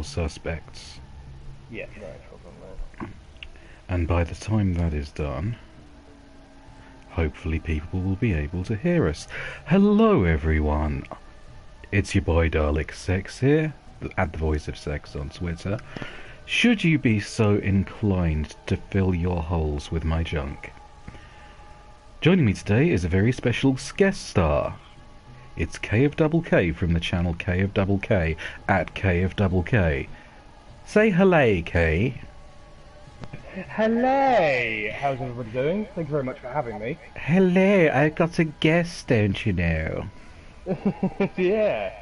suspects. Yeah, no problem, mate. And by the time that is done, hopefully people will be able to hear us. Hello everyone! It's your boy Dalek Sex here, at the Voice of Sex on Twitter. Should you be so inclined to fill your holes with my junk? Joining me today is a very special guest star. It's K of Double K from the channel K of Double K at K of Double K. Say hello, K. Hello! How's everybody doing? Thank you very much for having me. Hello, I got a guest, don't you know? Yeah.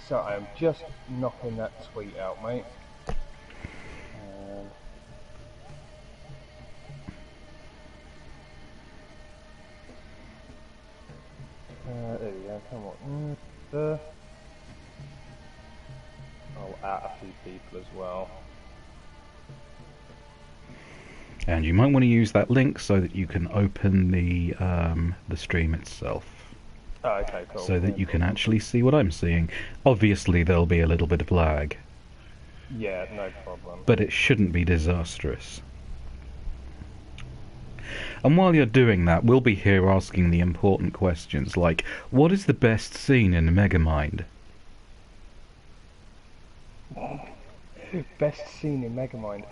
So I'm just knocking that tweet out, mate. There we go, come on. I'll add a few people as well. And you might want to use that link so that you can open the stream itself. Oh, okay, cool. So that you can actually see what I'm seeing. Obviously there'll be a little bit of lag. Yeah, no problem. But it shouldn't be disastrous. And while you're doing that, we'll be here asking the important questions like, what is the best scene in Megamind? Best scene in Megamind?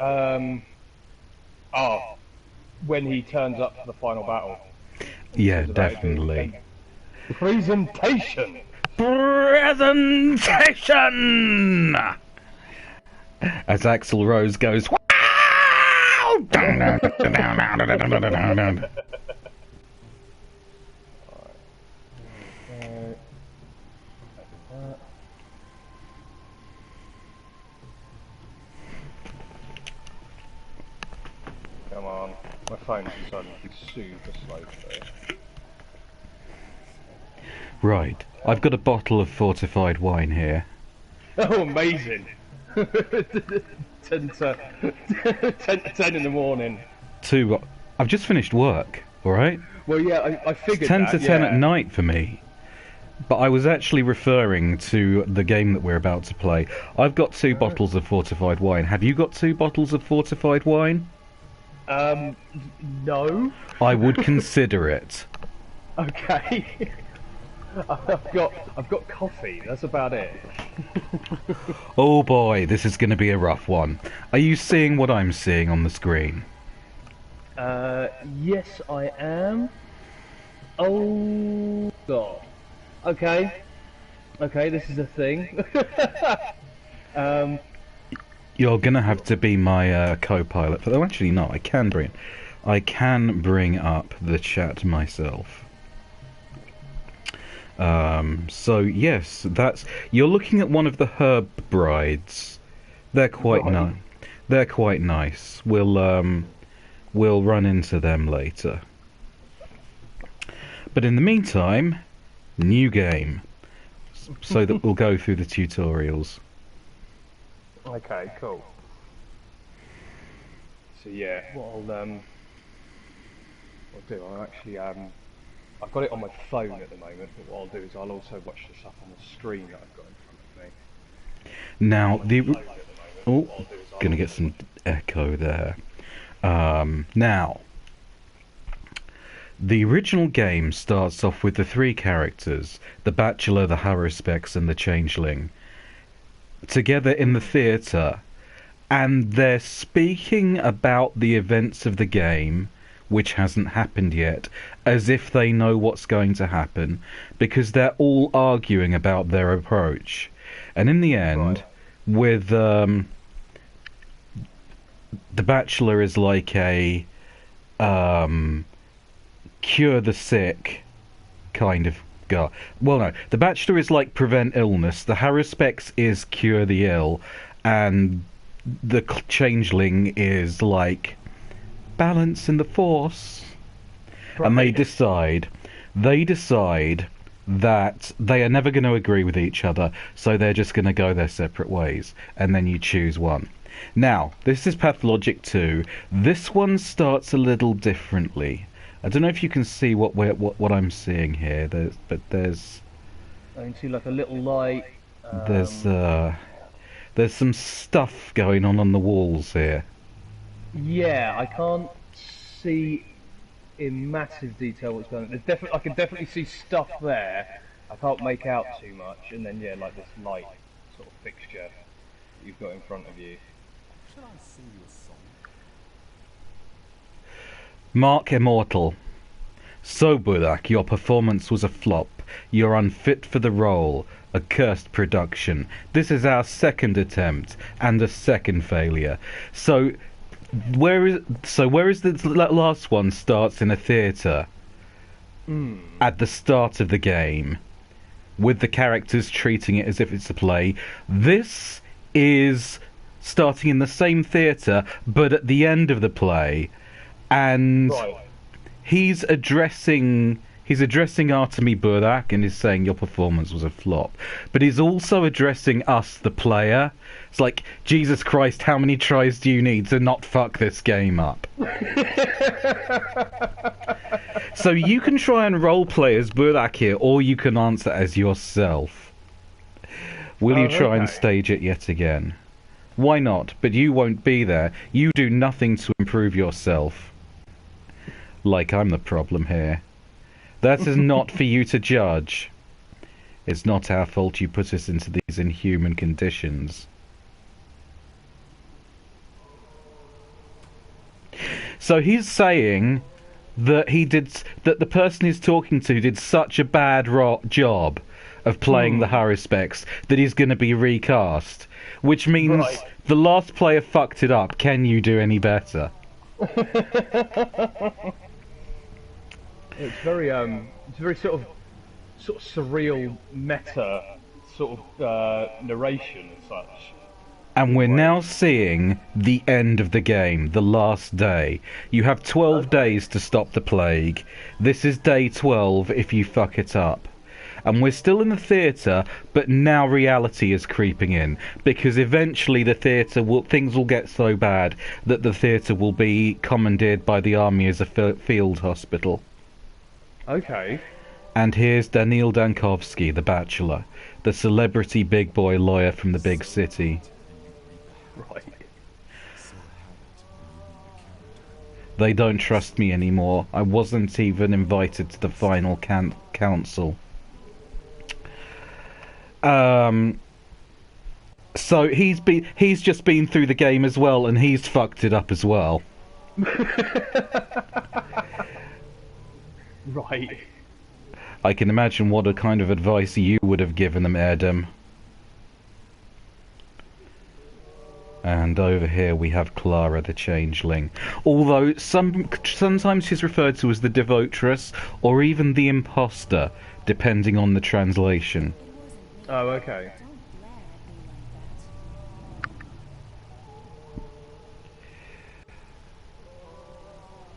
When he turns up for the final battle. Yeah, definitely. Presentation! Presentation! As Axl Rose goes, wow! Come on, my phone's decided to be super slow today. Right, I've got a bottle of fortified wine here. Oh, amazing! 10 in the morning. I've just finished work, alright? Well, yeah, I figured it's 10 that, to 10 at night for me. But I was actually referring to the game that we're about to play. I've got 2 bottles of fortified wine. Have you got 2 bottles of fortified wine? No. I would consider it. Okay. I've got coffee. That's about it. Oh boy, this is going to be a rough one. Are you seeing what I'm seeing on the screen? Yes, I am. Oh God. Okay. Okay, this is a thing. You're gonna have to be my co-pilot. Oh, actually, no. I can bring up the chat myself. So yes, you're looking at one of the herb brides. They're quite nice. They're quite nice. We'll run into them later. But in the meantime, new game, so that we'll go through the tutorials. Okay, cool. So yeah, what I'll do, I'll actually I've got it on my phone at the moment, but what I'll do is I'll also watch this up on the screen that I've got in front of me. Now gonna get some echo there. Now, the original game starts off with the 3 characters, the Bachelor, the Haruspex, and the Changeling, together in the theatre, and they're speaking about the events of the game, which hasn't happened yet, as if they know what's going to happen, because they're all arguing about their approach. And in the end, with the Bachelor is like a cure the sick kind of guy. Well, no, the Bachelor is like prevent illness, the Haruspex is cure the ill, and the Changeling is like balance in the Force. Right. And they decide that they are never going to agree with each other, so they're just going to go their separate ways, and then you choose one. Now, this is Pathologic 2. This one starts a little differently. I don't know if you can see what I'm seeing here. There's I can see like a little light. There's There's some stuff going on the walls here. Yeah, I can't see in massive detail what's going on. I can definitely see stuff there. I can't make out too much, and then yeah, like this light sort of fixture that you've got in front of you. Shall I sing you a song? Mark Immortal. So, Burak, your performance was a flop. You're unfit for the role. A cursed production. This is our second attempt and a second failure. So where is the last one starts in a theatre at the start of the game with the characters treating it as if it's a play. This is starting in the same theatre but at the end of the play, and Right. he's addressing Artemi Burak and is saying your performance was a flop. But he's also addressing us, the player. It's like, Jesus Christ, how many tries do you need to not fuck this game up? So you can try and roleplay as Burak here, or you can answer as yourself. Will you try and stage it yet again? Why not? But you won't be there. You do nothing to improve yourself. Like I'm the problem here. That is not for you to judge. It's not our fault you put us into these inhuman conditions. So he's saying that that the person he's talking to did such a bad job of playing the Haruspecs that he's going to be recast, which means the last player fucked it up. Can you do any better? It's very sort of surreal meta sort of narration and such. And we're now seeing the end of the game, the last day. You have 12 days to stop the plague. This is day 12 if you fuck it up. And we're still in the theatre, but now reality is creeping in. Because eventually things will get so bad that the theatre will be commandeered by the army as a field hospital. Okay. And here's Daniil Dankovsky, the bachelor, the celebrity big boy lawyer from the big city. Right. They don't trust me anymore. I wasn't even invited to the final council. So he's just been through the game as well, and he's fucked it up as well. Right. I can imagine what a kind of advice you would have given them, Erdem. And over here we have Clara the Changeling. Although sometimes she's referred to as the Devotress or even the Imposter, depending on the translation. Oh, okay.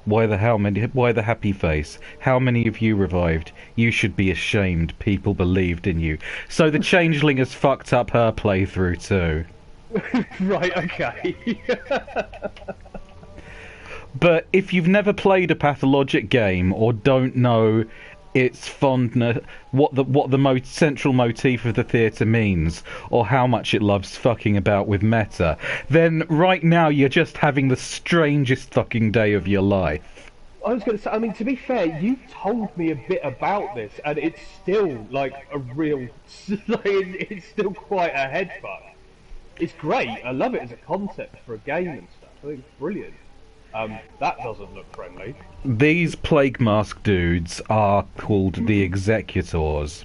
Why the happy face? How many of you revived? You should be ashamed. People believed in you. So the Changeling has fucked up her playthrough too. Right, okay. But if you've never played a Pathologic game or don't know its fondness, what the central motif of the theatre means, or how much it loves fucking about with meta, then right now you're just having the strangest fucking day of your life. I was going to say, I mean, to be fair, you told me a bit about this, and it's still like a real, it's still quite a head fuck. It's great. I love it as a concept for a game and stuff. I think it's brilliant. That doesn't look friendly. These plague mask dudes are called the Executors,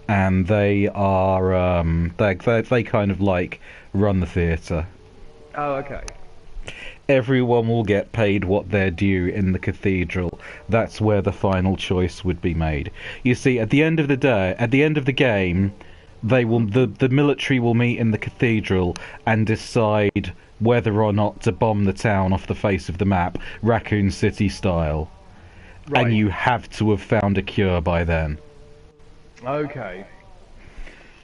and they are they kind of like run the theatre. Oh, okay. Everyone will get paid what they're due in the cathedral. That's where the final choice would be made. You see, at the end of the day, at the end of the game, the military will meet in the cathedral and decide whether or not to bomb the town off the face of the map, Raccoon City style. Right. And you have to have found a cure by then. Okay.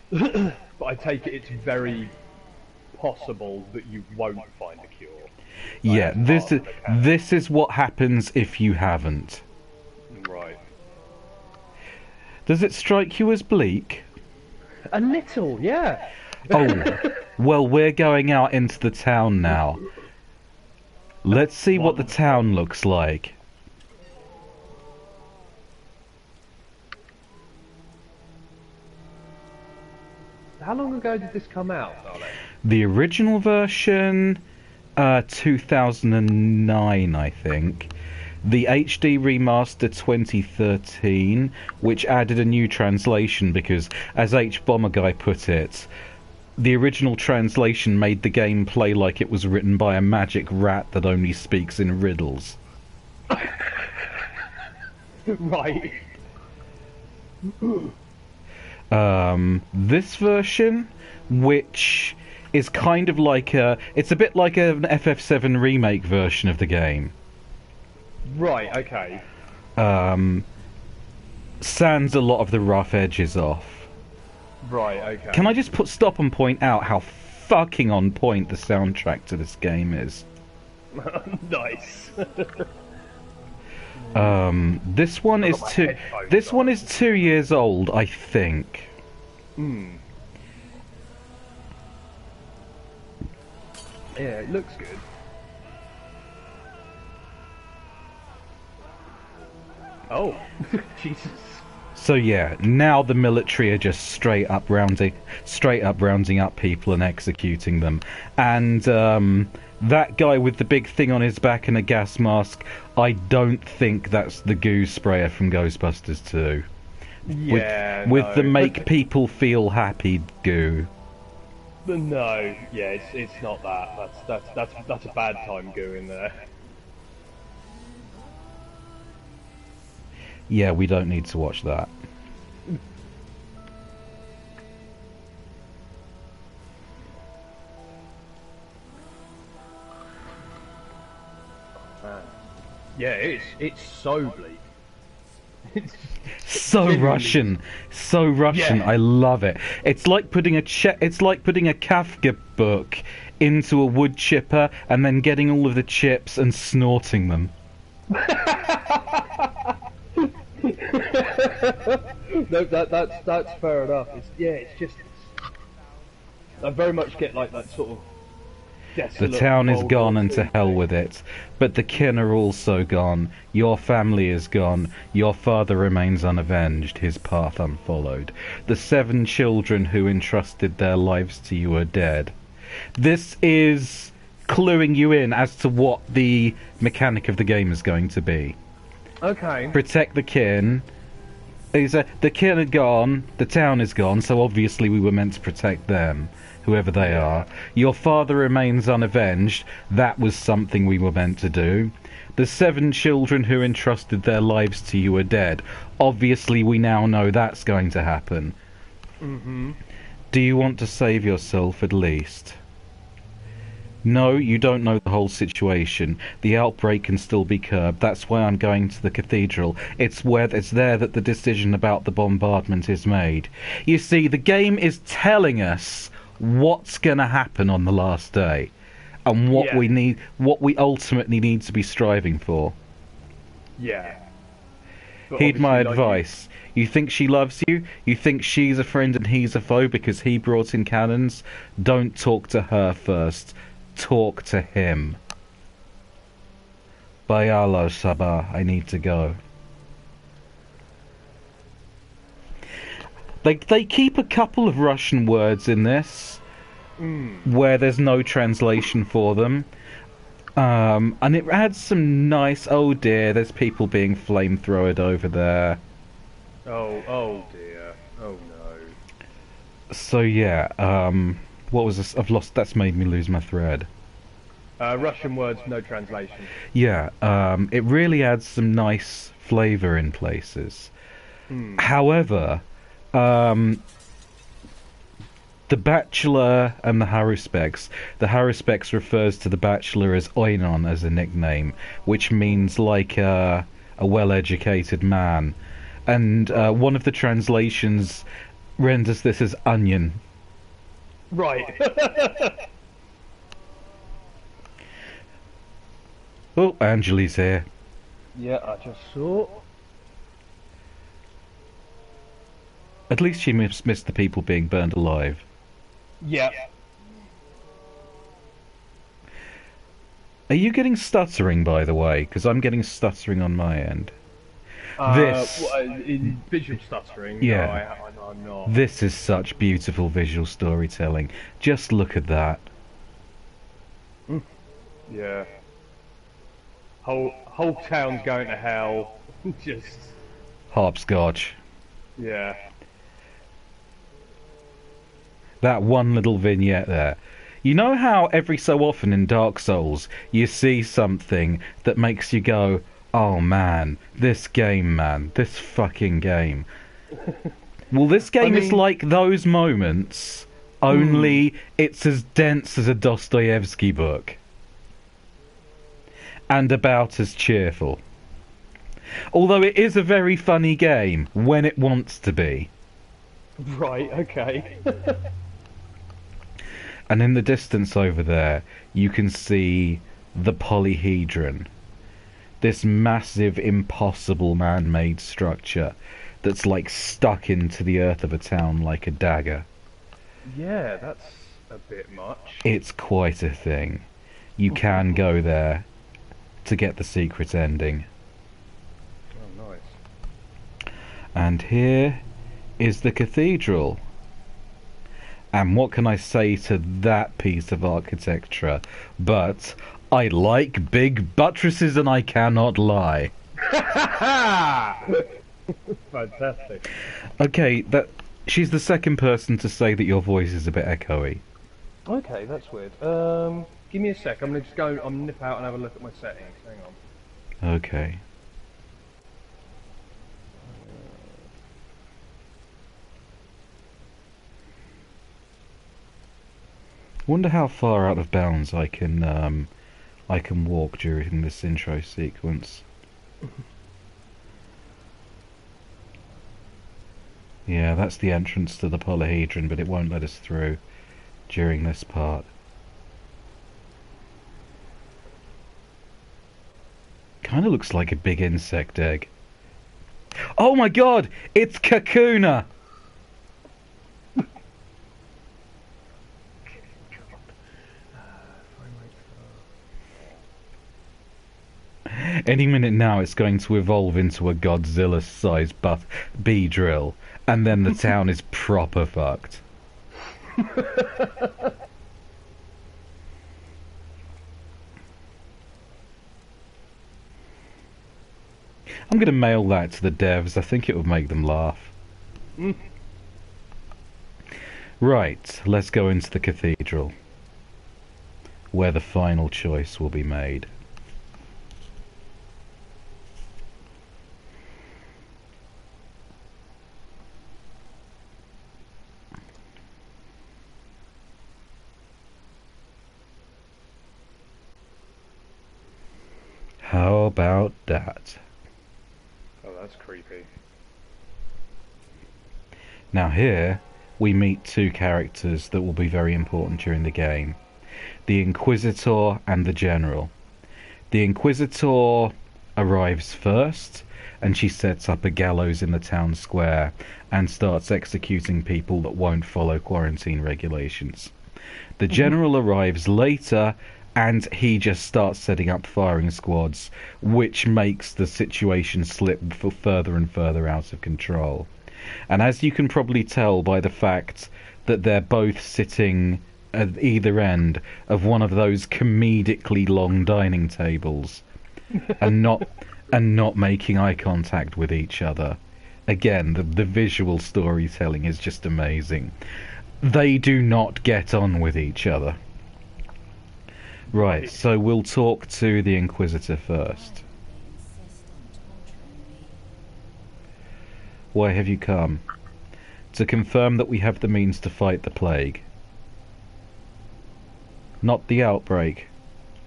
But I take it it's very possible that you won't find a cure. Yeah, this is what happens if you haven't. Right. Does it strike you as bleak? A little, yeah. Oh, Well, we're going out into the town now. Let's see what the town looks like. How long ago did this come out, Dalek? The original version, 2009, I think. The HD remaster 2013, which added a new translation because, as H. Bomber Guy put it, the original translation made the game play like it was written by a magic rat that only speaks in riddles. Right. This version, which is kind of like it's a bit like an FF7 remake version of the game. Right, okay. Sands a lot of the rough edges off. Right, okay. Can I just stop and point out how fucking on point the soundtrack to this game is? Nice. This one is This one is 2 years old, I think. Hmm. Yeah, it looks good. Oh, Jesus. So yeah, now the military are just straight up rounding up people and executing them. And that guy with the big thing on his back and a gas mask, I don't think that's the goo sprayer from Ghostbusters 2. Yeah, with the make people feel happy goo. No, yeah, it's not that. That's a bad time goo in there. Yeah, we don't need to watch that. Yeah, it's so bleak. So Russian, so Russian. Yeah. I love it. It's like putting a Kafka book into a wood chipper and then getting all of the chips and snorting them. No, that's fair enough. It's just I very much get like that sort of desolate. The town is cold gone and to thing. hell with it. But the kin are also gone. Your family is gone. Your father remains unavenged, his path unfollowed. The 7 children who entrusted their lives to you are dead. This is cluing you in as to what the mechanic of the game is going to be. Okay. Protect the kin. The kin are gone, the town is gone, so obviously we were meant to protect them, whoever they are. Your father remains unavenged, that was something we were meant to do. The 7 children who entrusted their lives to you are dead. Obviously we now know that's going to happen. Mm-hmm. Do you want to save yourself at least? No, you don't know the whole situation. The outbreak can still be curbed. That's why I'm going to the cathedral. It's there that the decision about the bombardment is made. You see, the game is telling us what's going to happen on the last day, and what we ultimately need to be striving for. Yeah. But Heed my obviously, advice. You think she loves you? You think she's a friend and he's a foe because he brought in cannons? Don't talk to her first. Talk to him. Bayalo Sabah, I need to go. They keep a couple of Russian words in this where there's no translation for them. And it adds some nice, oh dear, there's people being flamethrowered over there. Oh dear. Oh no. So yeah, what was this? That's made me lose my thread. Russian words, no translation. Yeah, it really adds some nice flavour in places. However, the Bachelor and the Haruspecs. The Haruspecs refers to the Bachelor as Oinon as a nickname, which means like a well-educated man. And one of the translations renders this as onion. Right. Oh, Angeli's here. Yeah, I just saw. At least she missed the people being burned alive. Yeah. Are you getting stuttering, by the way? Because I'm getting stuttering on my end. In visual stuttering? Yeah. No, I'm not. This is such beautiful visual storytelling. Just look at that. Yeah. Whole town's going to hell. Just... Hopscotch. Yeah. That one little vignette there. You know how every so often in Dark Souls you see something that makes you go, oh man, this game, man, this fucking game. Well, this game is like those moments, only it's as dense as a Dostoevsky book. And about as cheerful. Although it is a very funny game when it wants to be. Right, okay. And in the distance over there, you can see the polyhedron. This massive, impossible man-made structure that's like stuck into the earth of a town like a dagger. Yeah, that's a bit much. It's quite a thing. You can go there to get the secret ending. Oh, nice. And here is the cathedral. And what can I say to that piece of architecture? But I like big buttresses and I cannot lie. Fantastic. Okay, she's the second person to say that your voice is a bit echoey. Okay, that's weird. Give me a sec. I'm gonna just go. I'm nip out and have a look at my settings. Hang on. Okay. Wonder how far out of bounds I can walk during this intro sequence. Yeah, that's the entrance to the polyhedron, but it won't let us through during this part. Kinda looks like a big insect egg. Oh my god! It's Kakuna! Any minute now it's going to evolve into a Godzilla-sized bee drill, and then the town is proper fucked. I'm gonna mail that to the devs. I think it would make them laugh. Right, let's go into the cathedral, where the final choice will be made. How about that? Oh, that's creepy. Now here, we meet two characters that will be very important during the game. The Inquisitor and the General. The Inquisitor arrives first, and she sets up a gallows in the town square and starts executing people that won't follow quarantine regulations. The General arrives later, and he just starts setting up firing squads, which makes the situation slip further and further out of control. And as you can probably tell by the fact that they're both sitting at either end of one of those comedically long dining tables and not making eye contact with each other. Again, the visual storytelling is just amazing. They do not get on with each other. Right, so we'll talk to the Inquisitor first. Why have you come? To confirm that we have the means to fight the plague. Not the outbreak.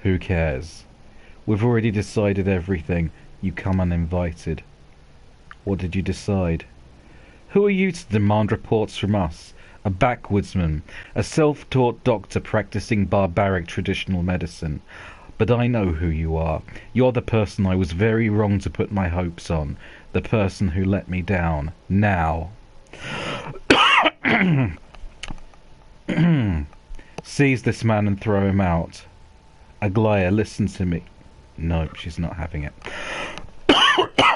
Who cares? We've already decided everything. You come uninvited. What did you decide? Who are you to demand reports from us? A backwoodsman, a self-taught doctor practicing barbaric traditional medicine. But I know who you are. You're the person I was very wrong to put my hopes on. The person who let me down. Now. Seize this man and throw him out. Aglaya, listen to me. No, she's not having it.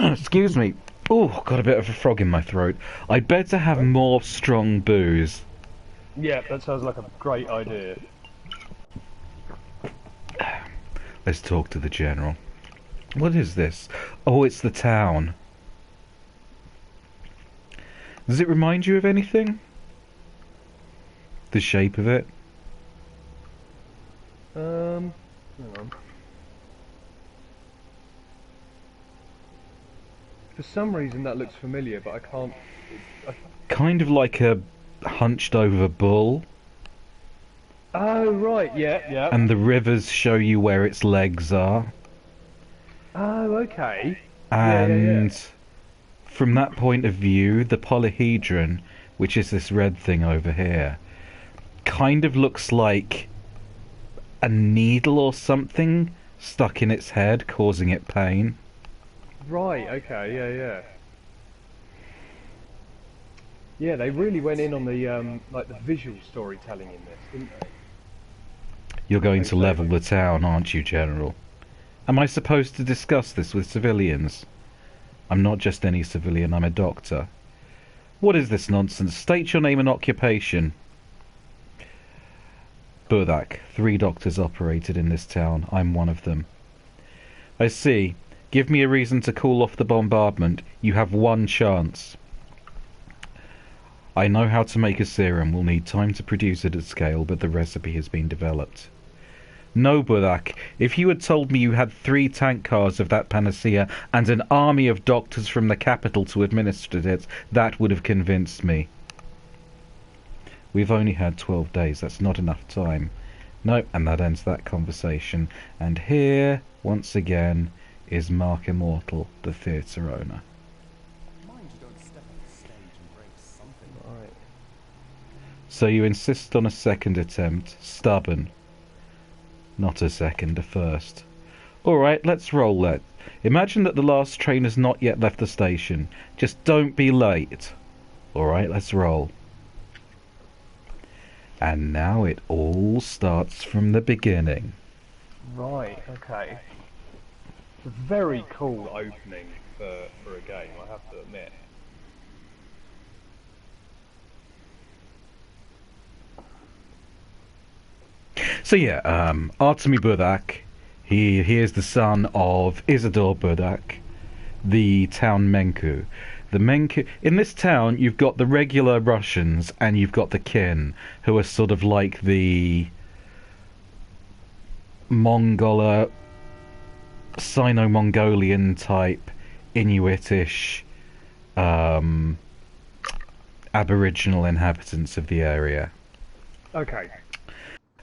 Excuse me. Oh, got a bit of a frog in my throat. I'd better have more strong booze. Yeah, that sounds like a great idea. Let's talk to the General. What is this? Oh, it's the town. Does it remind you of anything? The shape of it? Hang on. For some reason that looks familiar, but I can't... Kind of like a hunched over bull. Oh, right, yeah. And the rivers show you where its legs are. Oh, okay. And Yeah. from that point of view, the polyhedron, which is this red thing over here, kind of looks like a needle or something stuck in its head, causing it pain. Right, okay, yeah. Yeah, they really went in on the, like, the visual storytelling in this, didn't they? You're going to level the town, aren't you, General? Am I supposed to discuss this with civilians? I'm not just any civilian, I'm a doctor. What is this nonsense? State your name and occupation. Burdak, 3 doctors operated in this town. I'm one of them. I see. Give me a reason to call off the bombardment. You have 1 chance. I know how to make a serum. We'll need time to produce it at scale, but the recipe has been developed. No, Burdak. If you had told me you had 3 tank cars of that panacea and an army of doctors from the capital to administer it, that would have convinced me. We've only had 12 days. That's not enough time. No, and that ends that conversation. And here, once again, is Mark Immortal, the theatre owner. Mind you don't step off the stage and break something. Right. So you insist on a second attempt. Stubborn. Not a second, a first. Alright, let's roll that. Imagine that the last train has not yet left the station. Just don't be late. Alright, let's roll. And now it all starts from the beginning. Right, okay. It's a very cool opening for a game, I have to admit. So yeah, Artemy Burdak, he is the son of Isidore Burdak, the town Menku. The Menku in this town, you've got the regular Russians and you've got the kin, who are sort of like the Mongola, Sino-Mongolian type, Inuitish, Aboriginal inhabitants of the area. Okay.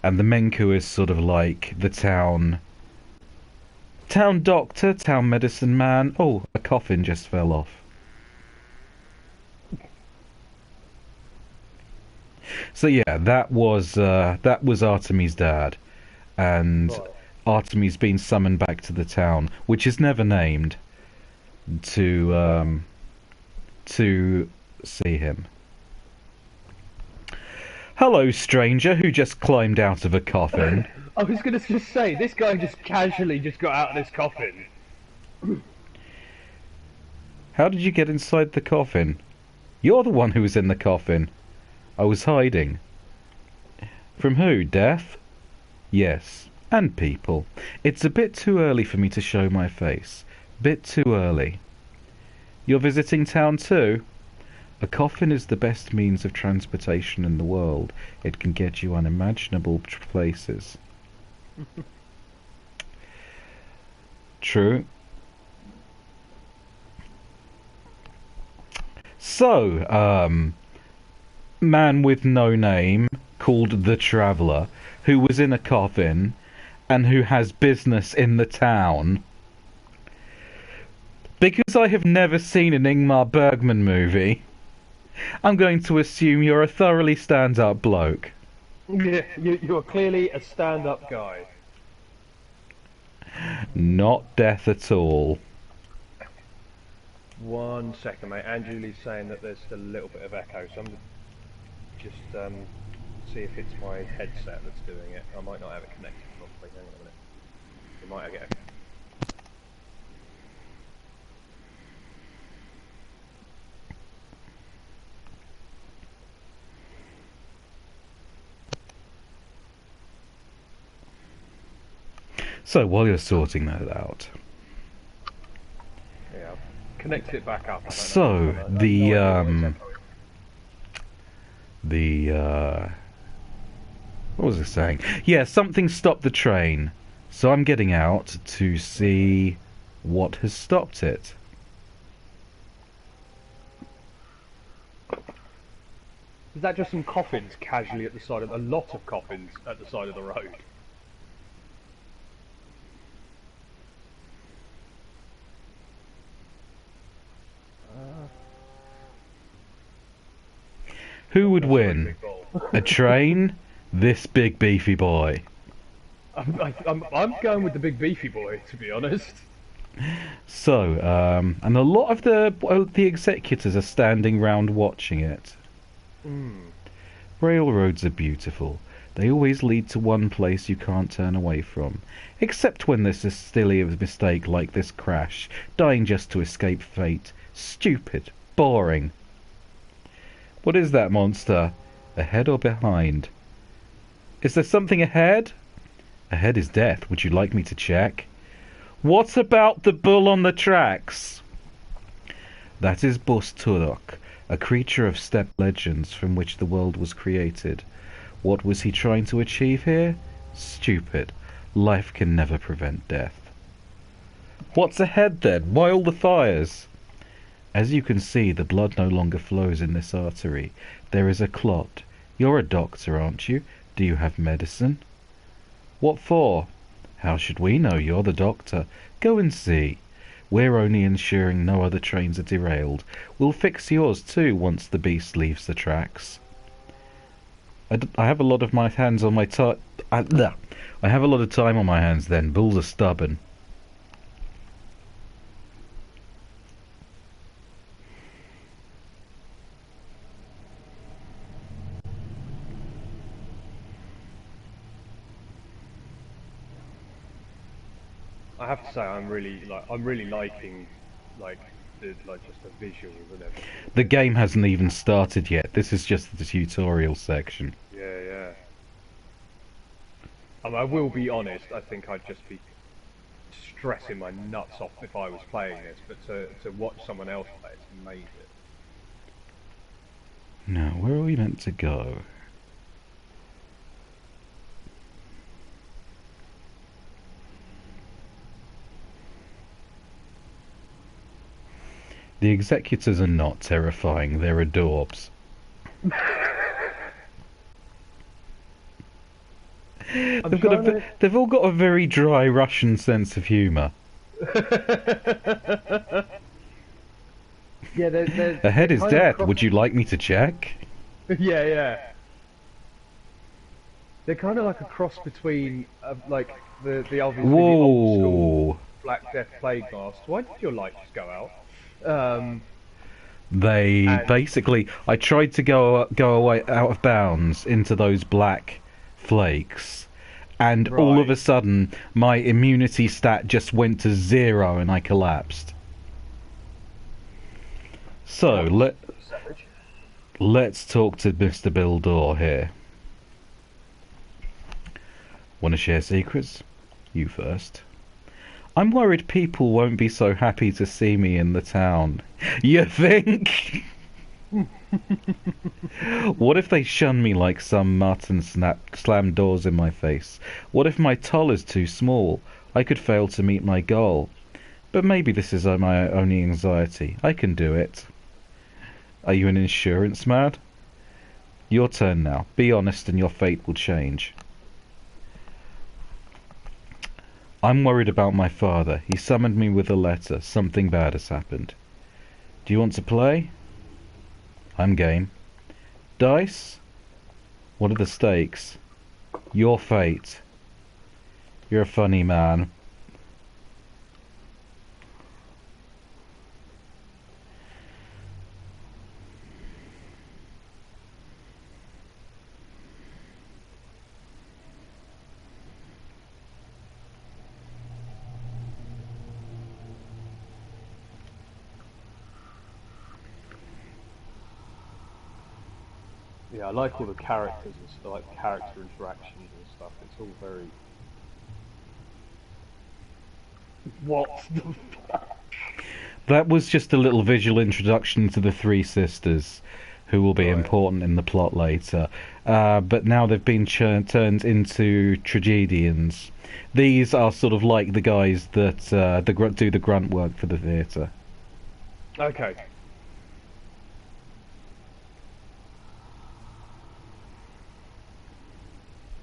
And the Menku is sort of like the town doctor, town medicine man. Oh, a coffin just fell off. So yeah, that was Artemy's dad, and Right. Artemy's been summoned back to the town, which is never named, to see him. Hello, stranger who just climbed out of a coffin. I was going to just say, this guy just casually just got out of this coffin. How did you get inside the coffin? You're the one who was in the coffin. I was hiding. From who? Death? Yes, and people. It's a bit too early for me to show my face. Bit too early. You're visiting town too? A coffin is the best means of transportation in the world. It can get you unimaginable places. True. So, man with no name, called the Traveller, who was in a coffin, and who has business in the town. Because I have never seen an Ingmar Bergman movie, I'm going to assume you're a thoroughly stand-up bloke. Yeah, you're clearly a stand-up guy. Not death at all. 1 second, mate. Angelie's saying that there's still a little bit of echo, so I'm going to just see if it's my headset that's doing it. I might not have it connected properly. Hang on a minute. might get. So while you're sorting that out, Yeah, connect it back up. I don't so know. I have no idea what it's echoing. what was I saying? Yeah, something stopped the train. So I'm getting out to see what has stopped it. Is that just some coffins casually at the side of a lot of coffins at the side of the road? Who would That's a very win? big ball. A train? This big beefy boy. I'm going with the big beefy boy, to be honest. So, and a lot of the executors are standing round watching it. Railroads are beautiful. They always lead to one place you can't turn away from. Except when there's a silly mistake like this crash, dying just to escape fate. Stupid. Boring. What is that monster? Ahead or behind? Is there something ahead? Ahead is death. Would you like me to check? What about the bull on the tracks? That is Bus Turok, a creature of steppe legends from which the world was created. What was he trying to achieve here? Stupid. Life can never prevent death. What's ahead then? Why all the fires? As you can see, the blood no longer flows in this artery. There is a clot. You're a doctor, aren't you? Do you have medicine? What for? How should we know? You're the doctor. Go and see. We're only ensuring no other trains are derailed. We'll fix yours too once the beast leaves the tracks. I have a lot of my hands on my I have a lot of time on my hands then. Bulls are stubborn. I have to say, I'm really liking just the visuals and everything. The game hasn't even started yet. This is just the tutorial section. Yeah. I will be honest. I think I'd just be stressing my nuts off if I was playing this, but to watch someone else play, it's amazing. Now, where are we meant to go? The executors are not terrifying, they're adorbs. They've all got a very dry Russian sense of humour. Yeah, they're Ahead is kind of death. cross- Would you like me to check? Yeah. They're kind of like a cross between like the obviously the old school Whoa! Black Death Plague Mask. Why did your light just go out? They basically, I tried to go away out of bounds into those black flakes, and all of a sudden my immunity stat just went to 0 and I collapsed. So let's talk to Mr. Bildor here. Want to share secrets? You first. I'm worried people won't be so happy to see me in the town. You think? What if they shun me like some mutt and slam doors in my face? What if my toll is too small? I could fail to meet my goal. But maybe this is my only anxiety. I can do it. Are you an insurance man? Your turn now. Be honest and your fate will change. I'm worried about my father. He summoned me with a letter. Something bad has happened. Do you want to play? I'm game. Dice? What are the stakes? Your fate. You're a funny man. Yeah, I like all the characters and stuff, like character interactions and stuff. It's all very. What the fuck? That was just a little visual introduction to the three sisters, who will be Right. important in the plot later. But now they've been turned into tragedians. These are sort of like the guys that do the grunt work for the theatre. Okay.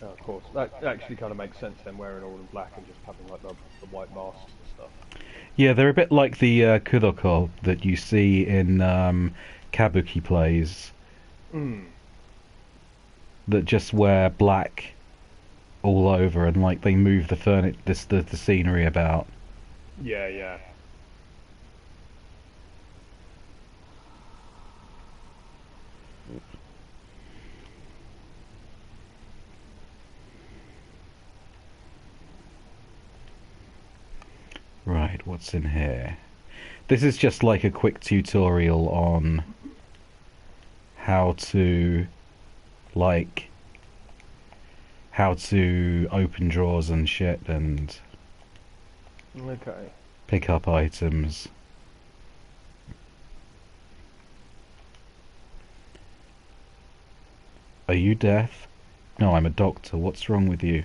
Oh, of course. That actually kind of makes sense then, wearing all in black and just having like the white masks and stuff. Yeah, they're a bit like the Kuroko that you see in kabuki plays Mm. that just wear black all over and like they move the scenery about. Yeah, yeah. Right, what's in here? This is just like a quick tutorial on how to open drawers and shit and Okay. pick up items. Are you deaf? No, I'm a doctor. What's wrong with you?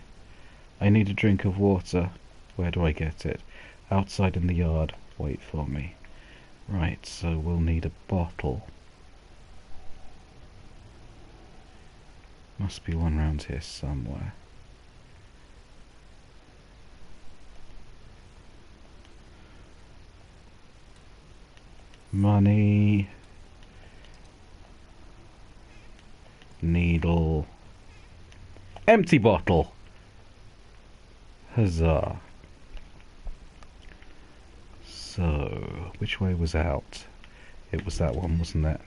I need a drink of water. Where do I get it? Outside in the yard. Wait for me. Right, so we'll need a bottle. Must be one round here somewhere. Money. Needle. Empty bottle. Huzzah. So, which way was out? It was that one, wasn't it?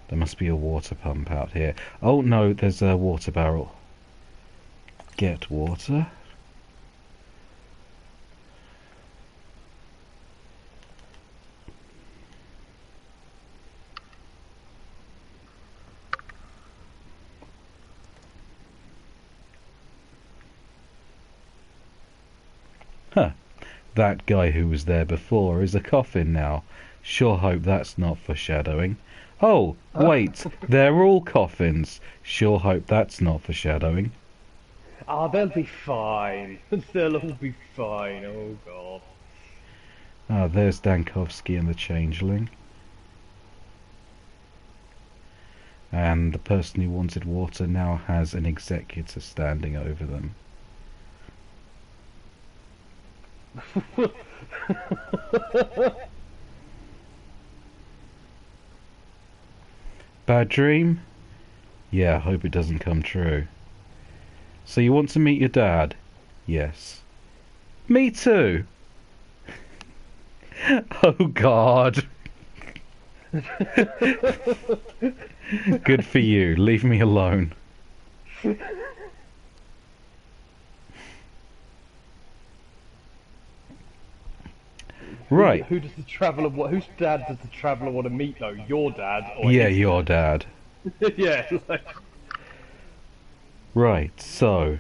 There must be a water pump out here. Oh no, there's a water barrel. Get water. Huh. That guy who was there before is a coffin now. Sure hope that's not foreshadowing. Oh, wait, they're all coffins. Sure hope that's not foreshadowing. Ah, they'll be fine. They'll all be fine. Oh god. Ah, there's Dankovsky and the Changeling. And the person who wanted water now has an executor standing over them. Bad dream? Yeah, hope it doesn't come true. So you want to meet your dad? Yes. Me too! Oh god. Good for you, leave me alone. Right. Who does the traveller? Whose dad does the traveller want to meet though? Your dad or Yeah, his your dad. dad? Yeah. Like... Right, so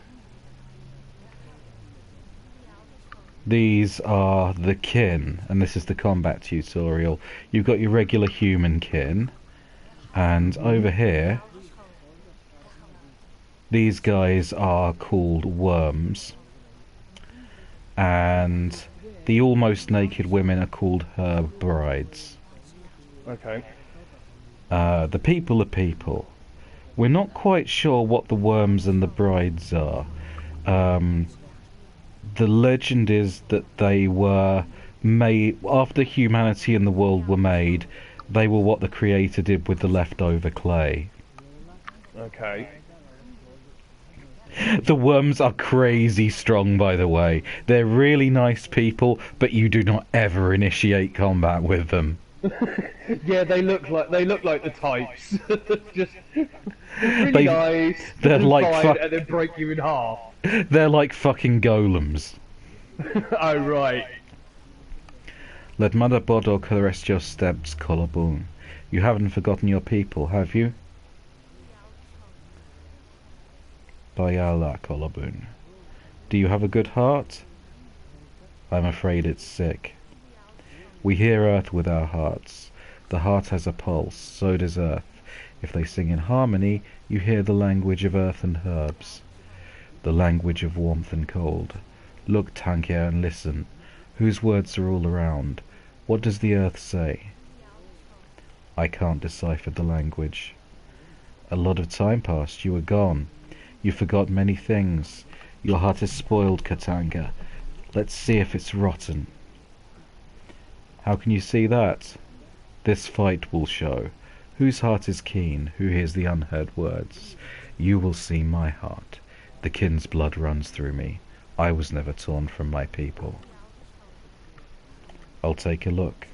these are the kin, and this is the combat tutorial. You've got your regular human kin, and over here, these guys are called worms, and the almost naked women are called her brides. Okay. The people are people. We're not quite sure what the worms and the brides are. The legend is that they were made after humanity and the world were made. They were what the creator did with the leftover clay. Okay. The worms are crazy strong, by the way. They're really nice people, but you do not ever initiate combat with them. Yeah, they look like the types. Just really They- nice. they're and like fine, fuck- and then break you in half. They're like fucking golems. Oh right. Let Mother Bodor caress your steps, collarbone. You haven't forgotten your people, have you? Bayala Kolobun. Do you have a good heart? I'm afraid it's sick. We hear earth with our hearts. The heart has a pulse, so does earth. If they sing in harmony, you hear the language of earth and herbs, the language of warmth and cold. Look, Tankya, and listen. Whose words are all around? What does the earth say? I can't decipher the language. A lot of time passed. You were gone. You forgot many things. Your heart is spoiled, Katanga. Let's see if it's rotten. How can you see that? This fight will show. Whose heart is keen? Who hears the unheard words? You will see my heart. The kin's blood runs through me. I was never torn from my people. I'll take a look.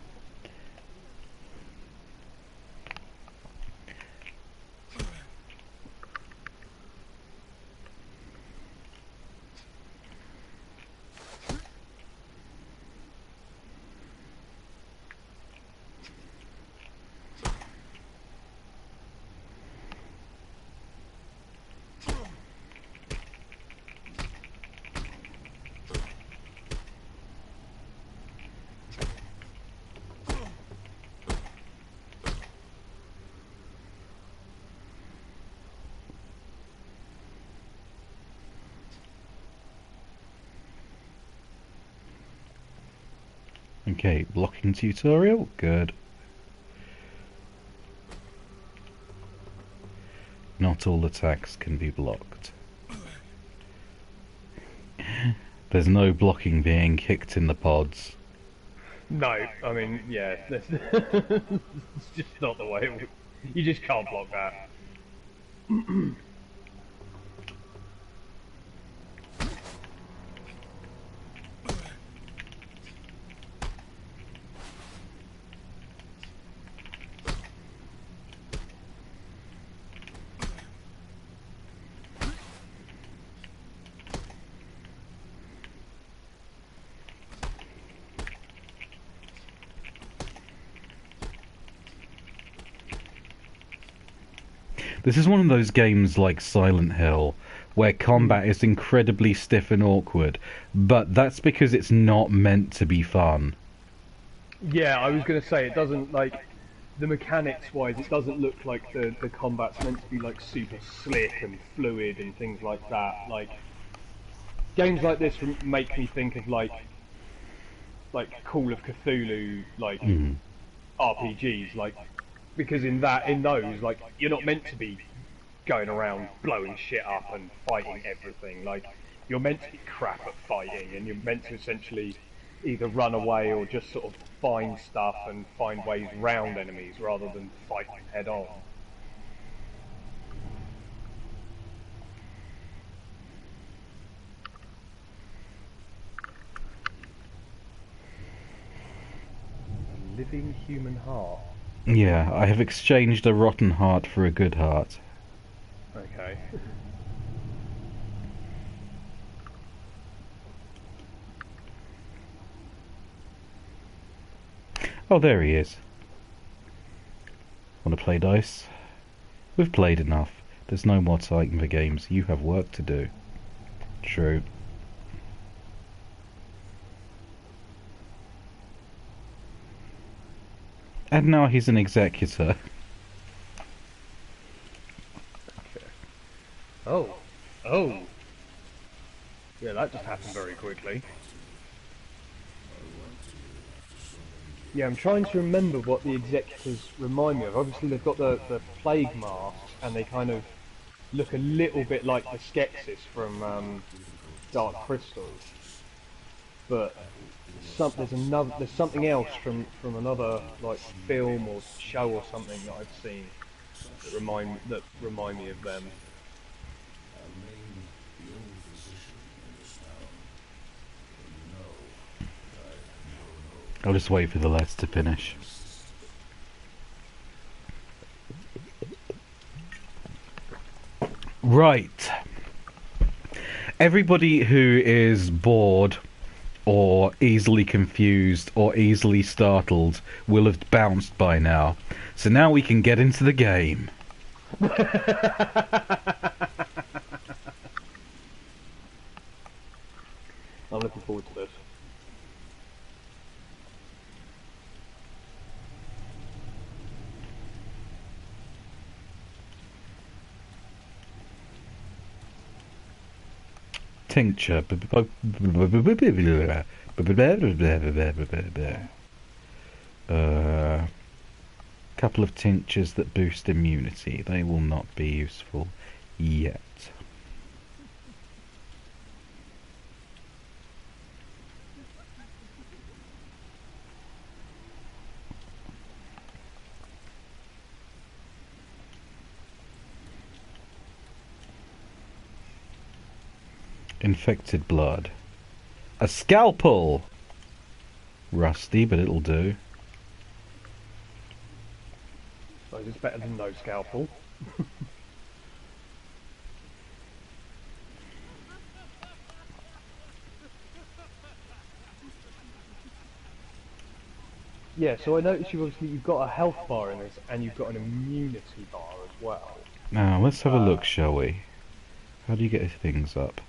Okay, blocking tutorial, good. Not all attacks can be blocked. There's no blocking being kicked in the pods. No, I mean, yeah, it's just not the way. You just can't block that. This is one of those games like Silent Hill, where combat is incredibly stiff and awkward, but that's because it's not meant to be fun. Yeah, I was going to say, it doesn't, like, the mechanics-wise, it doesn't look like the combat's meant to be, like, super slick and fluid and things like that. Like, games like this make me think of, like Call of Cthulhu, like, RPGs, like, because in those, like, you're not meant to be going around blowing shit up and fighting everything. Like, you're meant to be crap at fighting, and you're meant to essentially either run away or just sort of find stuff and find ways round enemies rather than fight them head on. A living human heart. Yeah, I have exchanged a rotten heart for a good heart. Okay. Oh, there he is. Want to play dice? We've played enough. There's no more time for games. You have work to do. True. And now he's an executor. Oh. Oh. Yeah, that just happened very quickly. Yeah, I'm trying to remember what the executors remind me of. Obviously they've got the plague masks, and they kind of look a little bit like the Skeksis from Dark Crystal. But there's something else from another, like, film or show or something that I've seen that remind me of them. I'll just wait for the letter to finish. Right. Everybody who is bored or easily confused or easily startled will have bounced by now. So now we can get into the game. I'm looking forward to this. Tincture. Couple of tinctures that boost immunity. They will not be useful yet. Infected blood. A scalpel! Rusty, but it'll do. So it's better than no scalpel. Yeah, so I noticed you've got a health bar in this, and you've got an immunity bar as well. Now, let's have a look, shall we? How do you get things up?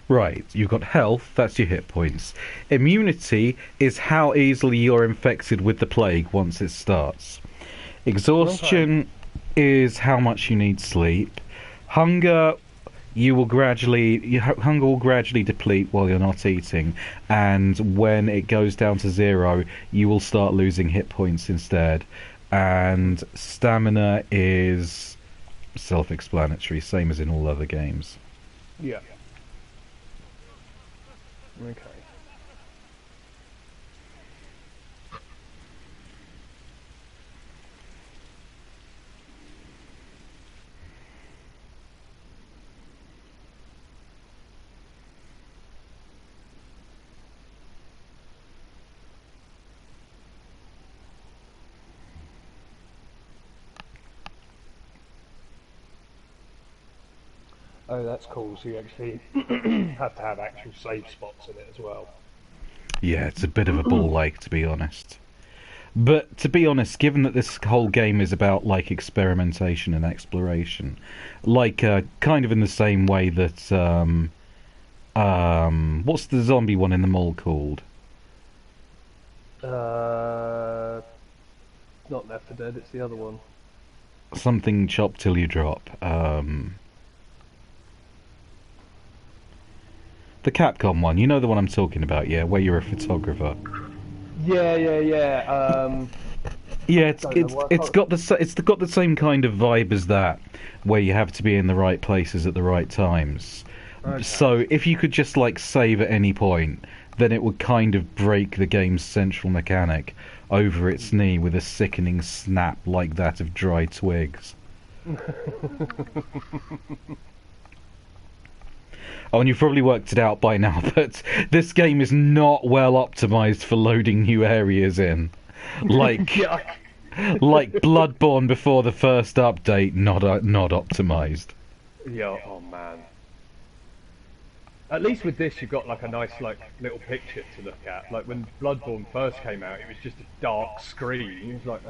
Right, you've got health, that's your hit points. Immunity is how easily you're infected with the plague once it starts. Exhaustion is how much you need sleep. Hunger, hunger will gradually deplete while you're not eating, and when it goes down to 0, you will start losing hit points instead. And stamina is self-explanatory, same as in all other games. Yeah. Okay. Oh, that's cool. So you actually have to have actual save spots in it as well. Yeah, it's a bit of a ball ache, to be honest. But to be honest, given that this whole game is about like experimentation and exploration, like kind of in the same way that what's the zombie one in the mall called? Not Left 4 Dead. It's the other one. Something chop till you drop. The Capcom one, you know the one I'm talking about, yeah, where you're a photographer. Yeah. Yeah, it's got the same kind of vibe as that, where you have to be in the right places at the right times. Okay. So if you could just like save at any point, then it would kind of break the game's central mechanic over its knee with a sickening snap like that of dry twigs. Oh, and you've probably worked it out by now, but this game is not well optimized for loading new areas in. Like, like Bloodborne before the first update, not optimized. Yeah. Oh man. At least with this, you've got like a nice like little picture to look at. Like when Bloodborne first came out, it was just a dark screen. It was like,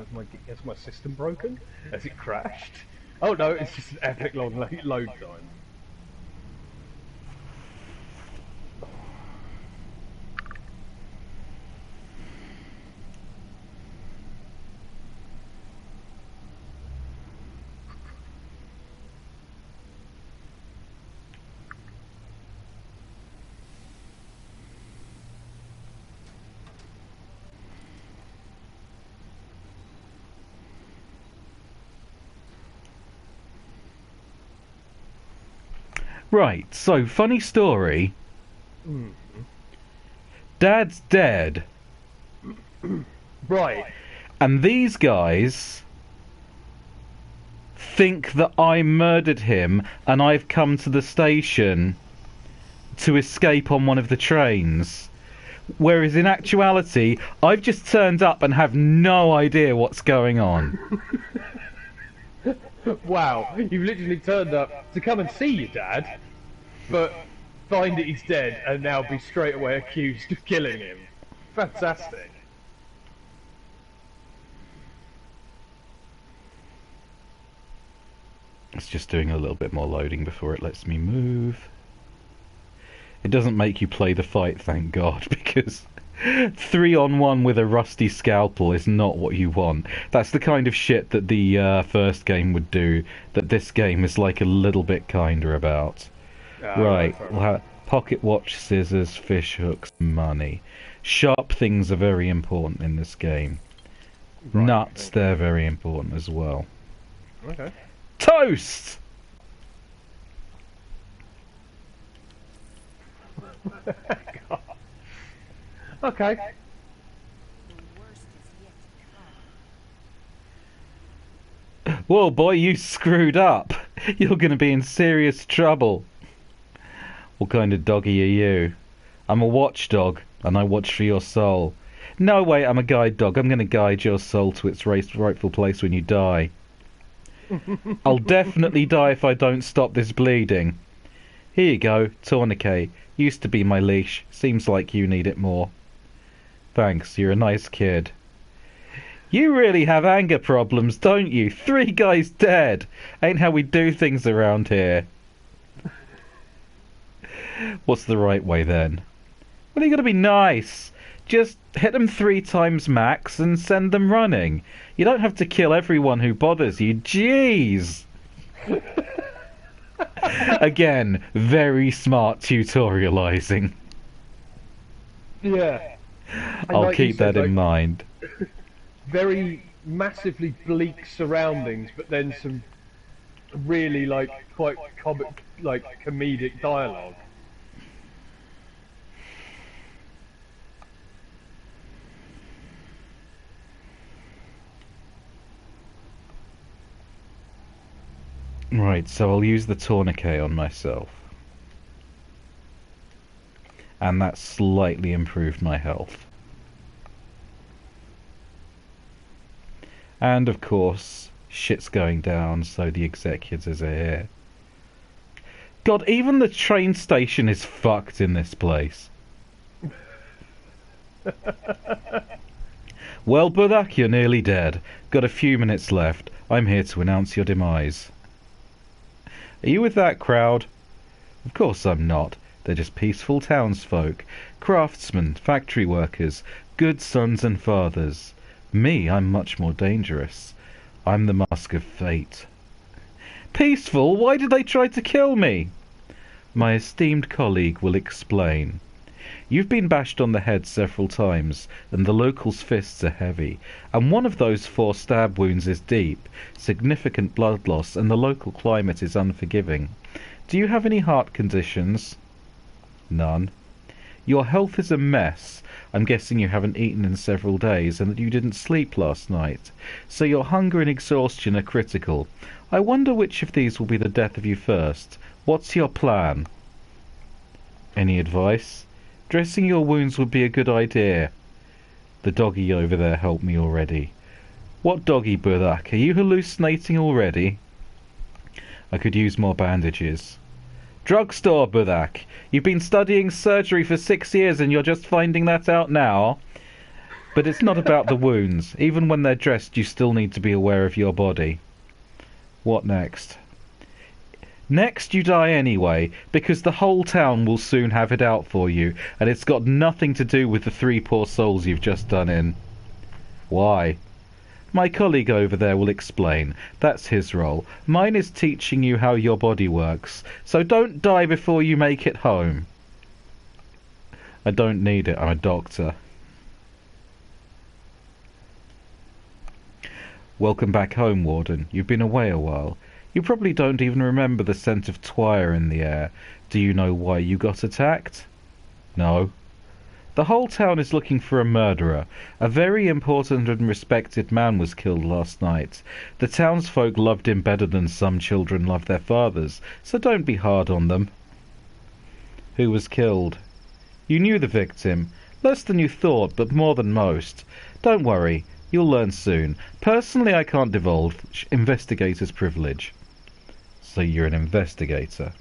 has my system broken? Has it crashed? Oh no, it's just an epic long load time. Right, so funny story. Dad's dead. Right. And these guys think that I murdered him and I've come to the station to escape on one of the trains. Whereas in actuality, I've just turned up and have no idea what's going on. Wow, you've literally turned up to come and see your dad, but find that he's dead and now be straight away accused of killing him. Fantastic. It's just doing a little bit more loading before it lets me move. It doesn't make you play the fight, thank God, because 3-on-1 with a rusty scalpel is not what you want. That's the kind of shit that the first game would do, that this game is like a little bit kinder about. Right, we'll have pocket watch, scissors, fish hooks, money. Sharp things are very important in this game. Right, Nuts, they're very important as well. Okay. Toast! God. Okay. The worst is yet to come. Whoa, boy, you screwed up. You're going to be in serious trouble. What kind of doggy are you? I'm a watchdog, and I watch for your soul. No, wait, I'm a guide dog. I'm going to guide your soul to its rightful place when you die. I'll definitely die if I don't stop this bleeding. Here you go, tourniquet. Used to be my leash. Seems like you need it more. Thanks, you're a nice kid. You really have anger problems, don't you? 3 guys dead. Ain't how we do things around here. What's the right way then? Well, you gotta be nice. Just hit them 3 times max and send them running. You don't have to kill everyone who bothers you. Jeez! Again, very smart tutorializing. Yeah. And I'll like you keep said, that in like, mind. Very massively bleak surroundings, but then some really quite comedic dialogue. Right, so I'll use the tourniquet on myself. And that slightly improved my health. And of course, shit's going down, so the executors are here. God, even the train station is fucked in this place. Well, Budak, you're nearly dead. Got a few minutes left. I'm here to announce your demise. Are you with that crowd? Of course I'm not. They're just peaceful townsfolk, craftsmen, factory workers, good sons and fathers. Me, I'm much more dangerous. I'm the mask of fate. Peaceful? Why did they try to kill me? My esteemed colleague will explain. You've been bashed on the head several times, and the locals' fists are heavy, and one of those 4 stab wounds is deep, significant blood loss, and the local climate is unforgiving. Do you have any heart conditions? None. Your health is a mess. I'm guessing you haven't eaten in several days, and that you didn't sleep last night, so your hunger and exhaustion are critical. I wonder which of these will be the death of you first. What's your plan? Any advice? Dressing your wounds would be a good idea. The doggy over there helped me already. What doggy, Budak? Are you hallucinating already? I could use more bandages. Drugstore, Budak. You've been studying surgery for 6 years and you're just finding that out now? But it's not about the wounds. Even when they're dressed, you still need to be aware of your body. What next? Next, you die anyway, because the whole town will soon have it out for you, and it's got nothing to do with the 3 poor souls you've just done in. Why? My colleague over there will explain. That's his role. Mine is teaching you how your body works, so don't die before you make it home. I don't need it, I'm a doctor. Welcome back home, Warden. You've been away a while. You probably don't even remember the scent of twire in the air. Do you know why you got attacked? No. The whole town is looking for a murderer. A very important and respected man was killed last night. The townsfolk loved him better than some children love their fathers, so don't be hard on them. Who was killed? You knew the victim. Less than you thought, but more than most. Don't worry, you'll learn soon. Personally, I can't divulge. Investigator's privilege. So you're an investigator.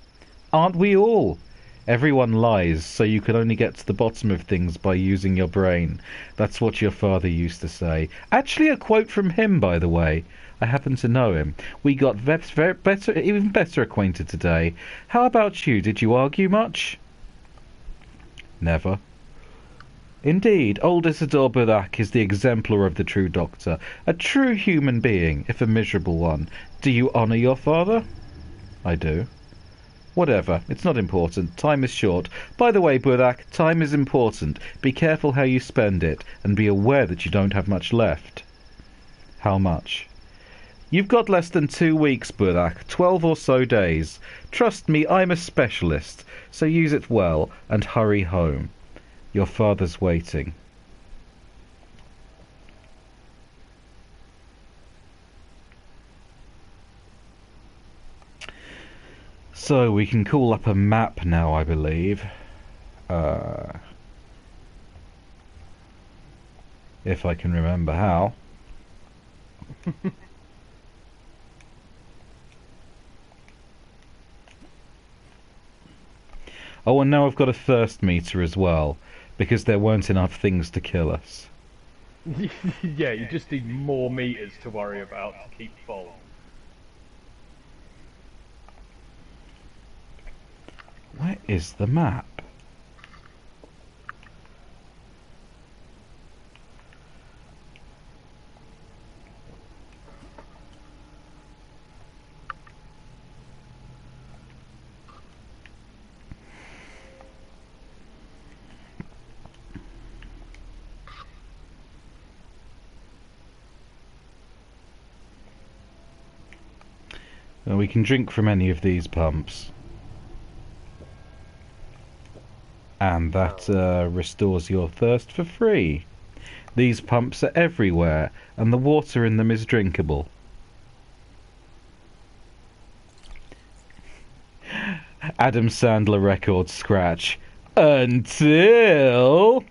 Aren't we all? Everyone lies, so you can only get to the bottom of things by using your brain. That's what your father used to say. Actually, a quote from him, by the way. I happen to know him. We got even better acquainted today. How about you? Did you argue much? Never. Indeed, old Isidore Burak is the exemplar of the true doctor. A true human being, if a miserable one. Do you honour your father? I do. Whatever, it's not important. Time is short. By the way, Burak, time is important. Be careful how you spend it, and be aware that you don't have much left. How much? You've got less than 2 weeks, Burak. 12 or so days. Trust me, I'm a specialist. So use it well, and hurry home. Your father's waiting. So we can call up a map now, I believe. If I can remember how. Oh, and now I've got a thirst meter as well, because there weren't enough things to kill us. Yeah, you just need more meters to worry about to keep full. Where is the map? Well, we can drink from any of these pumps. And that restores your thirst for free. These pumps are everywhere, and the water in them is drinkable. Adam Sandler record scratch. Until...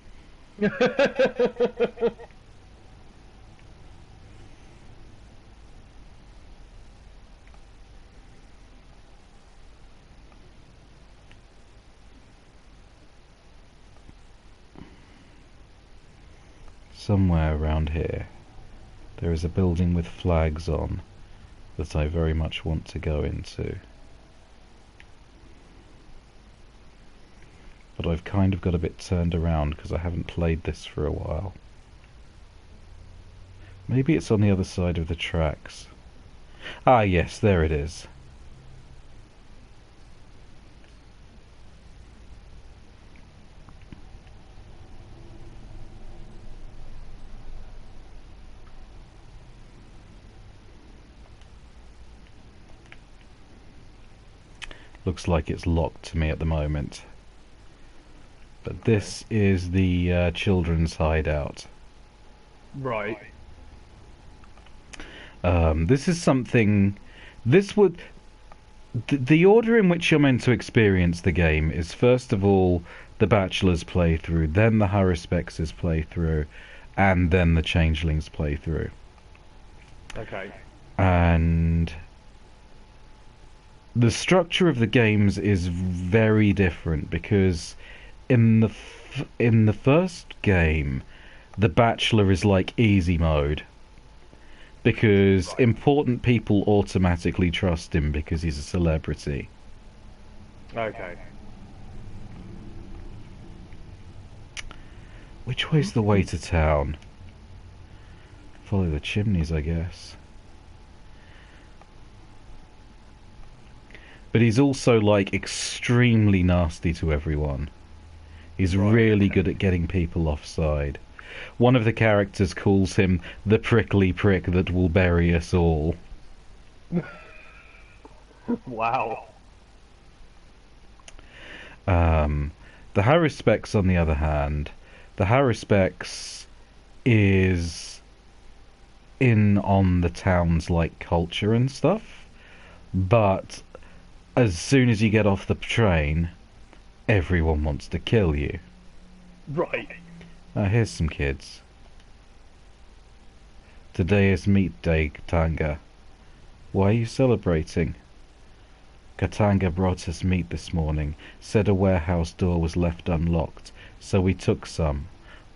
Somewhere around here, there is a building with flags on that I very much want to go into. But I've kind of got a bit turned around because I haven't played this for a while. Maybe it's on the other side of the tracks. Ah yes, there it is. Looks like it's locked to me at the moment. But this is the children's hideout. Right. This is something... This would... The order in which you're meant to experience the game is first of all the Bachelor's playthrough, then the Haruspex's playthrough, and then the Changeling's playthrough. Okay. And... the structure of the games is very different because in the first game, the Bachelor is like easy mode because important people automatically trust him because he's a celebrity. Okay. Which way's the way to town? Follow the chimneys, I guess. But he's also, like, extremely nasty to everyone. He's really good at getting people offside. One of the characters calls him the prickly prick that will bury us all. Wow. The Haruspec's, on the other hand, the Haruspec's is in on the town's, like, culture and stuff, but as soon as you get off the train, everyone wants to kill you. Right. Here's some kids. Today is meat day, Tanga. Why are you celebrating? Katanga brought us meat this morning. Said a warehouse door was left unlocked, so we took some.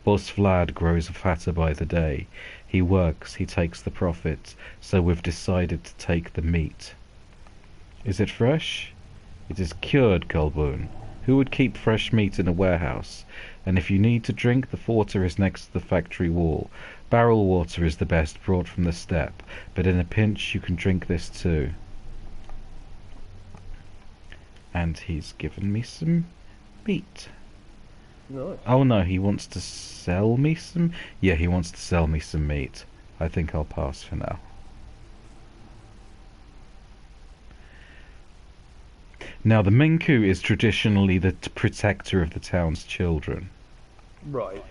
Boss Vlad grows fatter by the day. He works, he takes the profits, so we've decided to take the meat. Is it fresh? It is cured, Kolboon. Who would keep fresh meat in a warehouse? And if you need to drink, the water is next to the factory wall. Barrel water is the best, brought from the steppe, but in a pinch you can drink this too. And he's given me some meat. Nice. Oh no, he wants to sell me some... Yeah, he wants to sell me some meat. I think I'll pass for now. Now, the Minku is traditionally the protector of the town's children. Right.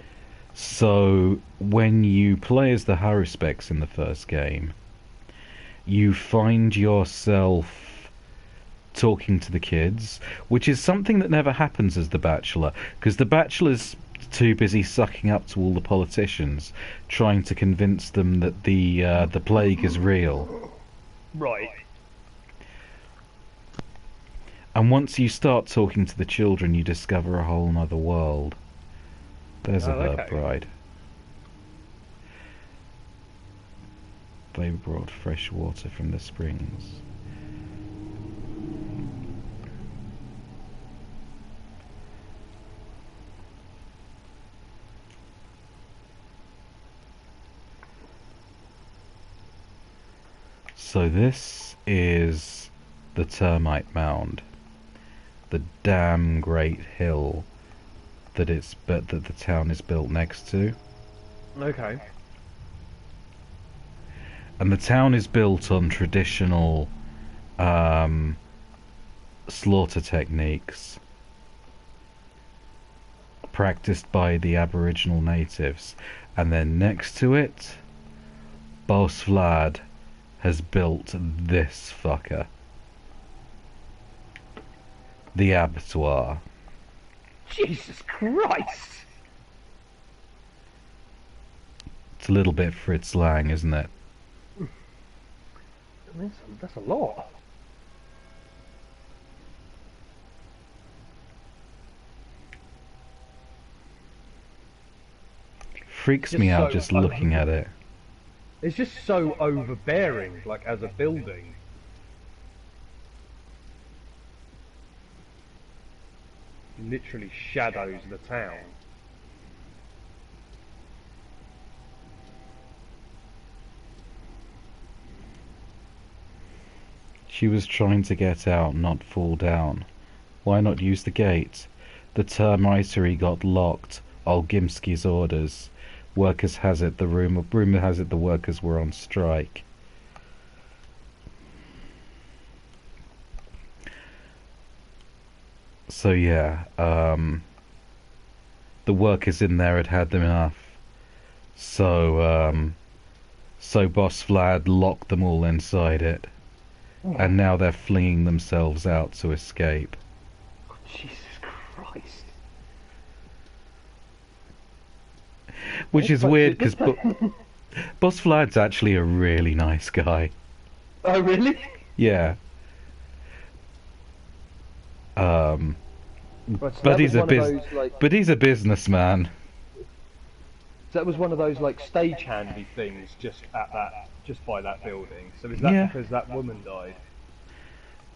So, when you play as the Haruspecs in the first game, you find yourself talking to the kids, which is something that never happens as the Bachelor, because the Bachelor's too busy sucking up to all the politicians, trying to convince them that the plague is real. Right. And once you start talking to the children, you discover a whole other world. There's a herb okay. bride. They brought fresh water from the springs. So this is the termite mound. The damn great hill that that the town is built next to. Okay. And the town is built on traditional slaughter techniques practiced by the Aboriginal natives. And then next to it, Boss Vlad has built this fucker. The abattoir. Jesus Christ! It's a little bit Fritz Lang, isn't it? That's a lot. Freaks Just me out so just looking at it. It's just so overbearing, like, as a building. Literally shadows the town. She was trying to get out, not fall down. Why not use the gate? The termitery got locked. Olgimski's orders. Workers has it, rumor has it the workers were on strike. So yeah, the workers in there had them enough. So Boss Vlad locked them all inside it. And now they're flinging themselves out to escape. Jesus Christ. Which is weird, because Boss Vlad's actually a really nice guy. Oh, really? Yeah. Right, so But that he's was a one of those, like, but he's a businessman. that was one of those, like, stagehandy things just by that building. So is that Yeah. because that woman died?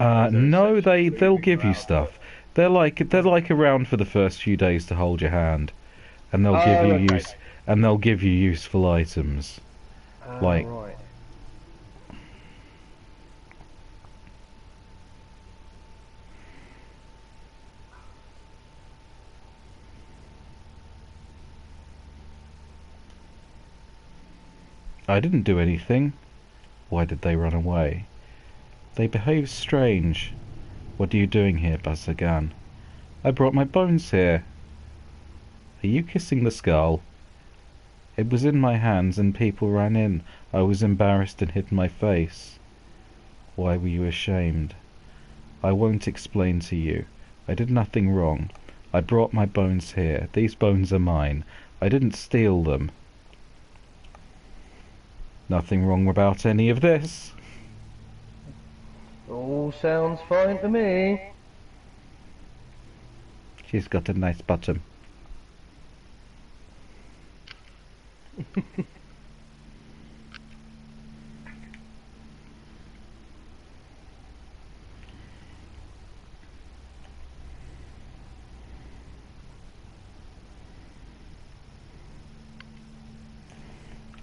No, they'll moving give you around? stuff. They're like around for the first few days to hold your hand, and they'll give you okay. useful items. Like- Right. I didn't do anything. Why did they run away? They behave strange. What are you doing here, Basagan? I brought my bones here. Are you kissing the skull? It was in my hands and people ran in. I was embarrassed and hid my face. Why were you ashamed? I won't explain to you. I did nothing wrong. I brought my bones here. These bones are mine. I didn't steal them. Nothing wrong about any of this. All sounds fine to me. She's got a nice bottom.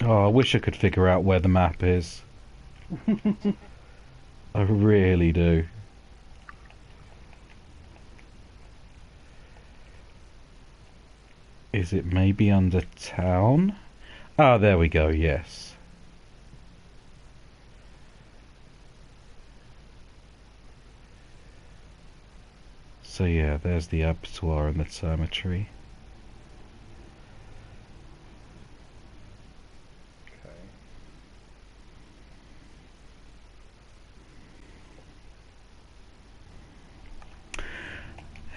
Oh, I wish I could figure out where the map is. I really do. Is it maybe under town? Ah, there we go, yes. So yeah, there's the abattoir and the termitory.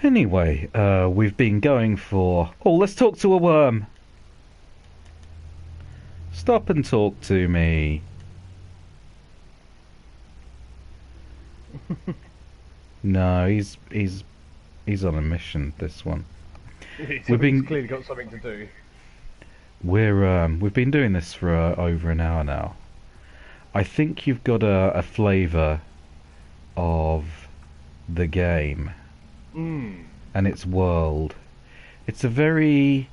Anyway, we've been going for... Oh, let's talk to a worm! Stop and talk to me. No, he's on a mission, this one. He's been- clearly got something to do. We've been doing this for over an hour now. I think you've got a flavour of the game and its world. It's a very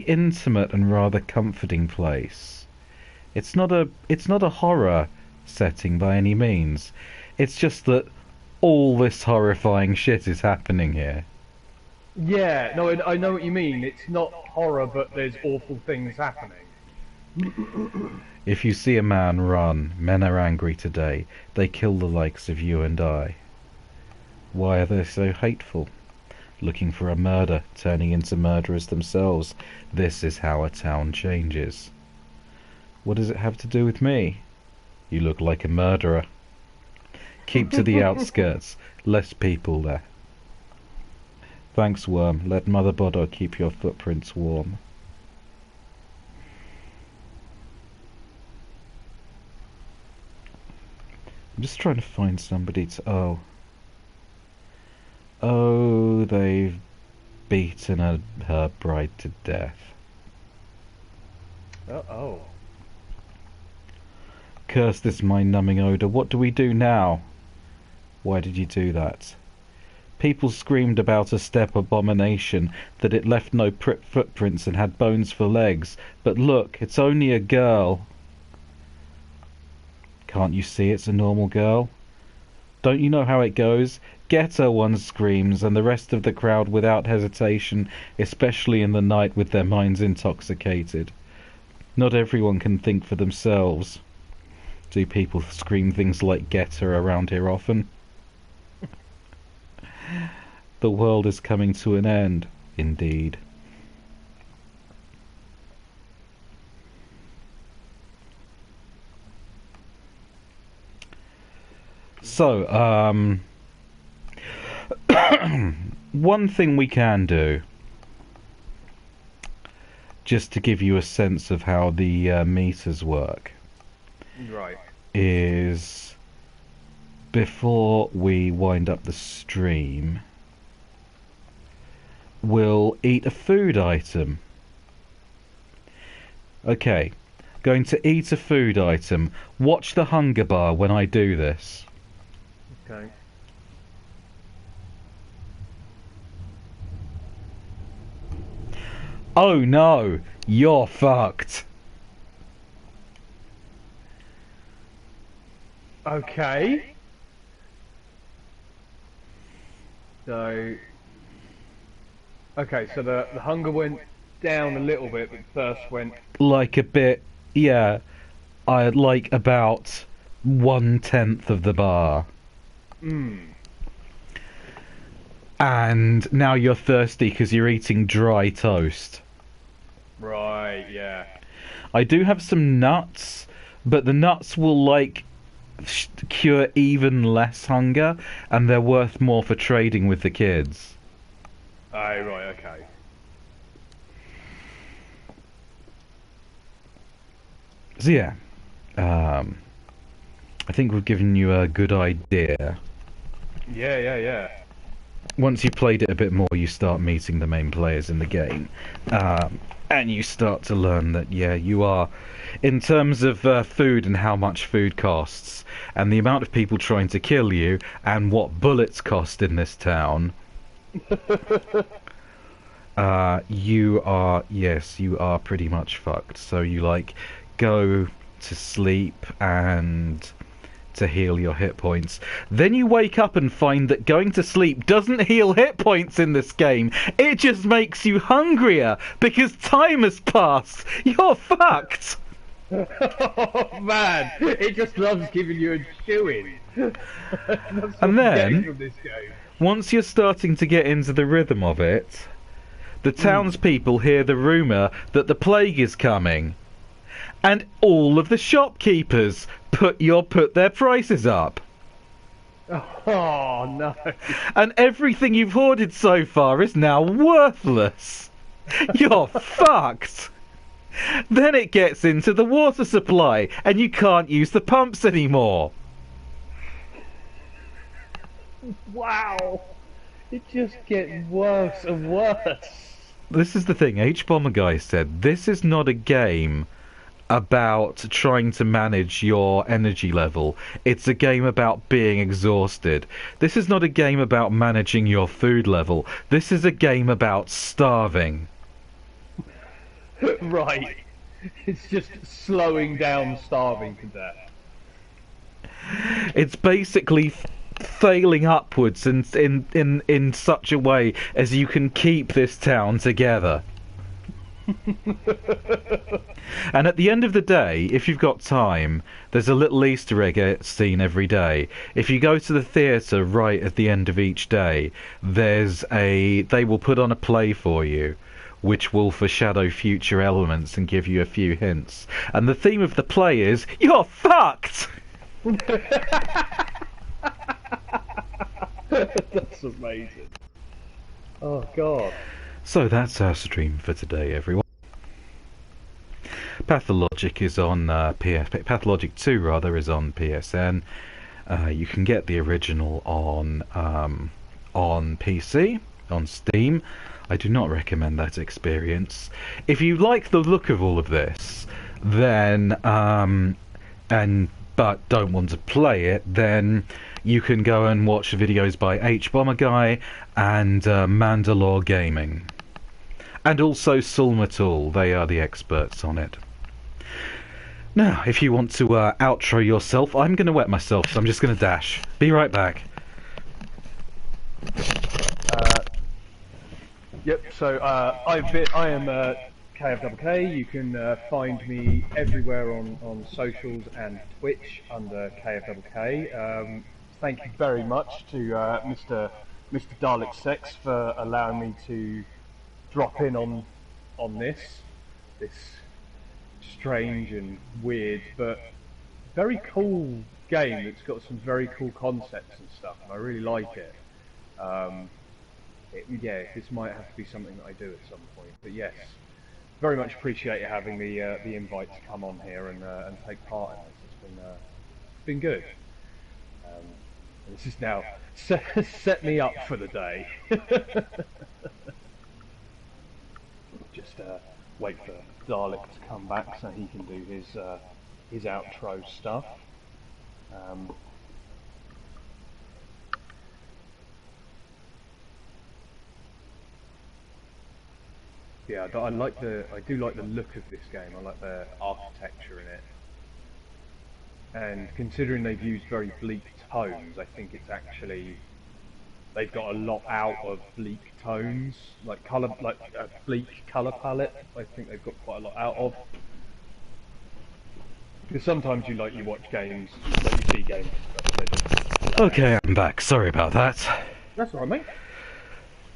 intimate and rather comforting place. It's not a horror setting by any means. It's just that all this horrifying shit is happening here. Yeah, no, I know what you mean. It's not horror, but there's awful things happening. If you see a man run, men are angry today. They kill the likes of you and I. Why are they so hateful? Looking for a murder, turning into murderers themselves. This is how a town changes. What does it have to do with me? You look like a murderer. Keep to the outskirts. Less people there. Thanks, worm. Let Mother Bodo keep your footprints warm. I'm just trying to find somebody to... Oh. Oh, they've beaten her bride to death. Uh-oh. Curse this mind-numbing odour. What do we do now? Why did you do that? People screamed about a steppe abomination, that it left no footprints and had bones for legs. But look, it's only a girl. Can't you see it's a normal girl? Don't you know how it goes? Get her, one screams, and the rest of the crowd without hesitation, especially in the night with their minds intoxicated. Not everyone can think for themselves. Do people scream things like get her around here often? The world is coming to an end, indeed. So, one thing we can do, just to give you a sense of how the meters work, Right. is before we wind up the stream, we'll eat a food item. Okay, going to eat a food item. Watch the hunger bar when I do this. Okay. Oh no, you're fucked. Okay. So... Okay, so the hunger went down a little bit, but thirst went... Like a bit, yeah, I like about 1/10 of the bar. And now you're thirsty because you're eating dry toast. Right, yeah. I do have some nuts, but the nuts will like cure even less hunger, and they're worth more for trading with the kids. Oh, right, okay. So yeah, I think we've given you a good idea. Yeah. Once you've played it a bit more, you start meeting the main players in the game, and you start to learn that, yeah, you are, in terms of food and how much food costs, and the amount of people trying to kill you, and what bullets cost in this town, you are pretty much fucked. So you, like, go to sleep and to heal your hit points. Then you wake up and find that going to sleep doesn't heal hit points in this game. It just makes you hungrier because time has passed. You're fucked. Oh man, it just loves giving you a chewing. And then, from this game. once you're starting to get into the rhythm of it, the townspeople hear the rumour that the plague is coming. And all of the shopkeepers put their prices up. Oh no. And everything you've hoarded so far is now worthless. You're fucked. Then it gets into the water supply, and you can't use the pumps anymore. Wow. It just gets worse and worse. This is the thing, H-Bomber Guy said, this is not a game about trying to manage your energy level. It's a game about being exhausted. This is not a game about managing your food level. This is a game about starving. Right. It's just slowing down starving to death. It's basically failing upwards in such a way as you can keep this town together. And at the end of the day, if you've got time, there's a little Easter egg scene every day. If you go to the theatre right at the end of each day, they will put on a play for you, which will foreshadow future elements and give you a few hints. And the theme of the play is, you're fucked! That's amazing. Oh god. So that's our stream for today, everyone. Pathologic is on Pathologic 2 rather is on PSN. You can get the original on PC, on Steam. I do not recommend that experience. If you like the look of all of this, then but don't want to play it, then you can go and watch videos by H-Bomber Guy and Mandalore Gaming. And also Sulmatul, they are the experts on it. Now, if you want to outro yourself, I'm going to wet myself, so I'm just going to dash. Be right back. Yep, so I am KFWK. You can find me everywhere on socials and Twitch under KFWK. Thank you very much to Mr. Dalek Sex for allowing me to drop in on this strange and weird but very cool game that's got some very cool concepts and stuff, and I really like it. Yeah, this might have to be something that I do at some point, but yes, very much appreciate you having the invite to come on here and take part in this. It's been good. This is now set me up for the day. Just wait for Dalek to come back so he can do his outro stuff. Yeah, I do like the look of this game. I like the architecture in it, and considering they've used very bleak tones, I think it's actually they've got a lot out of bleak tones, like a bleak color palette. I think they've got quite a lot out of. Because sometimes you watch games, you see games. And stuff, Okay, I'm back. Sorry about that. that's all right, mate.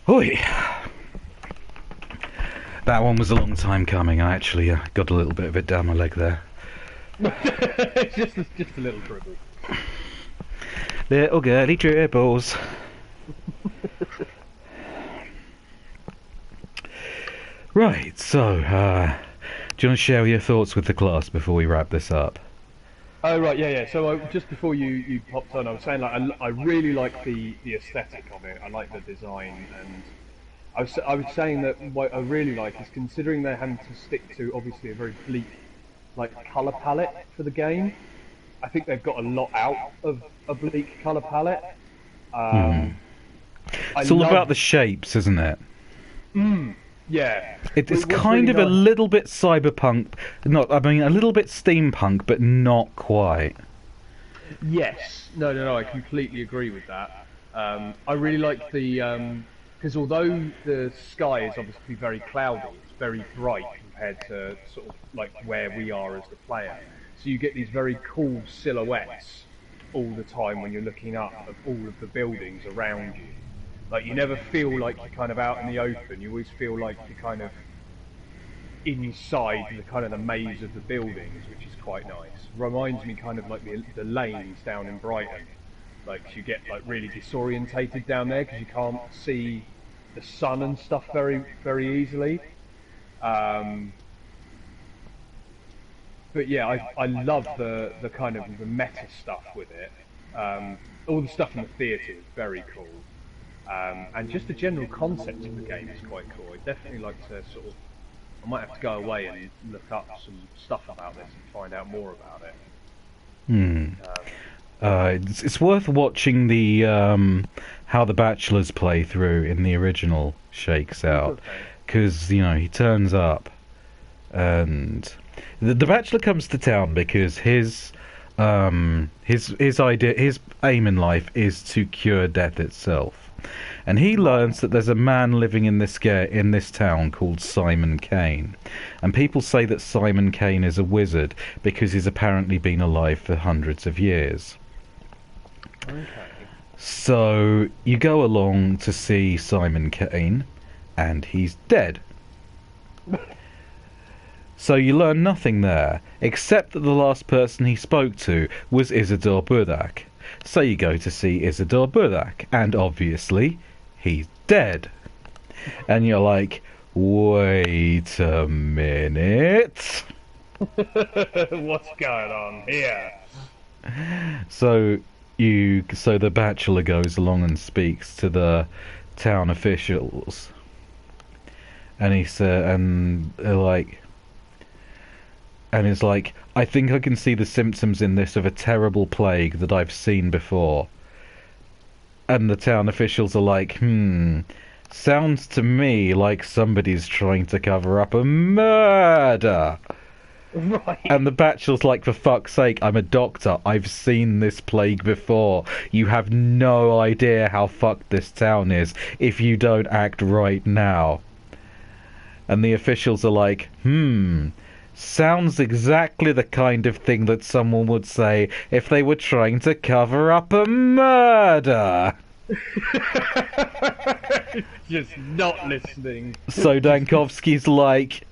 Oi. That one was a long time coming. I actually got a little bit of it down my leg there. It's just a little dribble. Little girly dribbles. Right, so, do you want to share your thoughts with the class before we wrap this up? Oh right, yeah, yeah. So just before you popped on, I was saying like I really like the aesthetic of it. I like the design, and I was saying that what I really like is considering they're having to stick to obviously a very bleak like color palette for the game. I think they've got a lot out of a bleak color palette. Hmm. I It's all about the love, shapes, isn't it? yeah. It's What's kind really of a nice. little bit cyberpunk, not, I mean, a little bit steampunk, but not quite. Yes. No, no, no. I completely agree with that. I really like the because although the sky is obviously very cloudy, it's very bright compared to sort of like where we are as the player. So you get these very cool silhouettes all the time when you're looking up of all of the buildings around you. Like you never feel like you're kind of out in the open. You always feel like you're kind of inside the kind of the maze of the buildings, which is quite nice. Reminds me kind of like the lanes down in Brighton. Like you get like really disorientated down there because you can't see the sun and stuff very easily. Um, but yeah, I love the kind of the meta stuff with it. All the stuff in the theatre is very cool. And just the general concept of the game is quite cool. I'd definitely like to sort of I might have to go away and look up some stuff about this and find out more about it. Hmm. It's worth watching the how the Bachelor's play through in the original shakes out, Okay. because you know he turns up, and the Bachelor comes to town because his idea, his aim in life is to cure death itself, and he learns that there's a man living in this town called Simon Kane, and people say that Simon Kane is a wizard because he's apparently been alive for hundreds of years. Okay. So you go along to see Simon Kane, and he's dead. So you learn nothing there, except that the last person he spoke to was Isidore Budak. So you go to see Isidore Budak, and obviously, he's dead. And you're like, wait a minute. What's going on here? So the Bachelor goes along and speaks to the town officials, and he said, and they're like, and it's like, I think I can see the symptoms in this of a terrible plague that I've seen before. And the town officials are like, sounds to me like somebody's trying to cover up a murder. Right. And the Bachelor's like, for fuck's sake, I'm a doctor. I've seen this plague before. You have no idea how fucked this town is if you don't act right now. And the officials are like, sounds exactly the kind of thing that someone would say if they were trying to cover up a murder. Just not listening. So Dankovsky's like,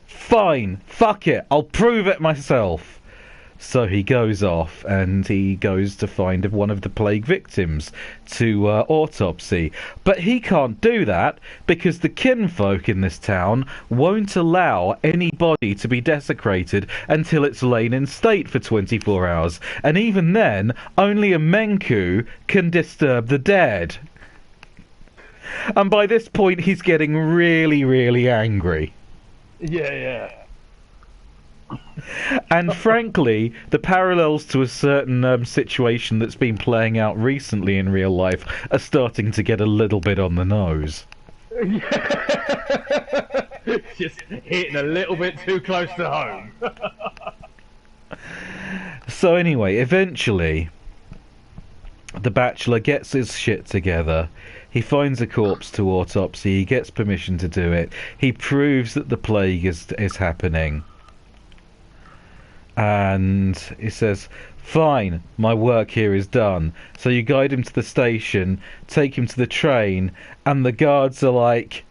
fine, fuck it, I'll prove it myself. So he goes off and he goes to find one of the plague victims to autopsy. But he can't do that because the kinfolk in this town won't allow any body to be desecrated until it's lain in state for 24 hours. And even then, only a Menku can disturb the dead. And by this point, he's getting really, really angry. Yeah, yeah. And frankly, the parallels to a certain situation that's been playing out recently in real life are starting to get a little bit on the nose. Just hitting a little bit too close to home. So anyway, eventually, the Bachelor gets his shit together. He finds a corpse to autopsy. He gets permission to do it. He proves that the plague is happening. And he says, fine, my work here is done. So you guide him to the station, take him to the train, and the guards are like,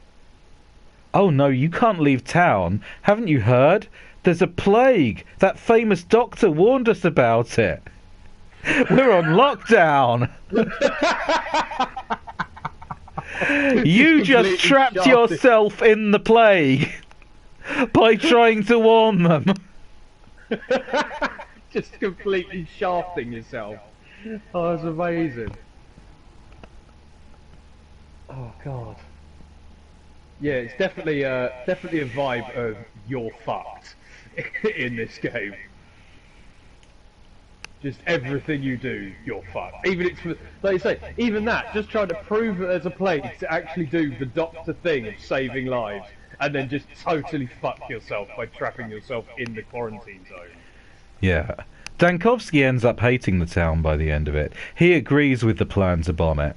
oh no, you can't leave town. Haven't you heard? There's a plague. That famous doctor warned us about it. We're on lockdown. You just completely trapped shafted. yourself in the plague by trying to warn them. just completely shafting yourself. Oh, it's amazing. Oh god. Yeah, it's definitely a vibe of you're fucked in this game. Just everything you do, you're fucked. Even it's like you say, even that, just trying to prove that there's a place to actually do the doctor thing of saving lives, and then just totally fuck yourself by trapping yourself in the quarantine zone. Yeah. Dankovsky ends up hating the town by the end of it. He agrees with the plan to bomb it.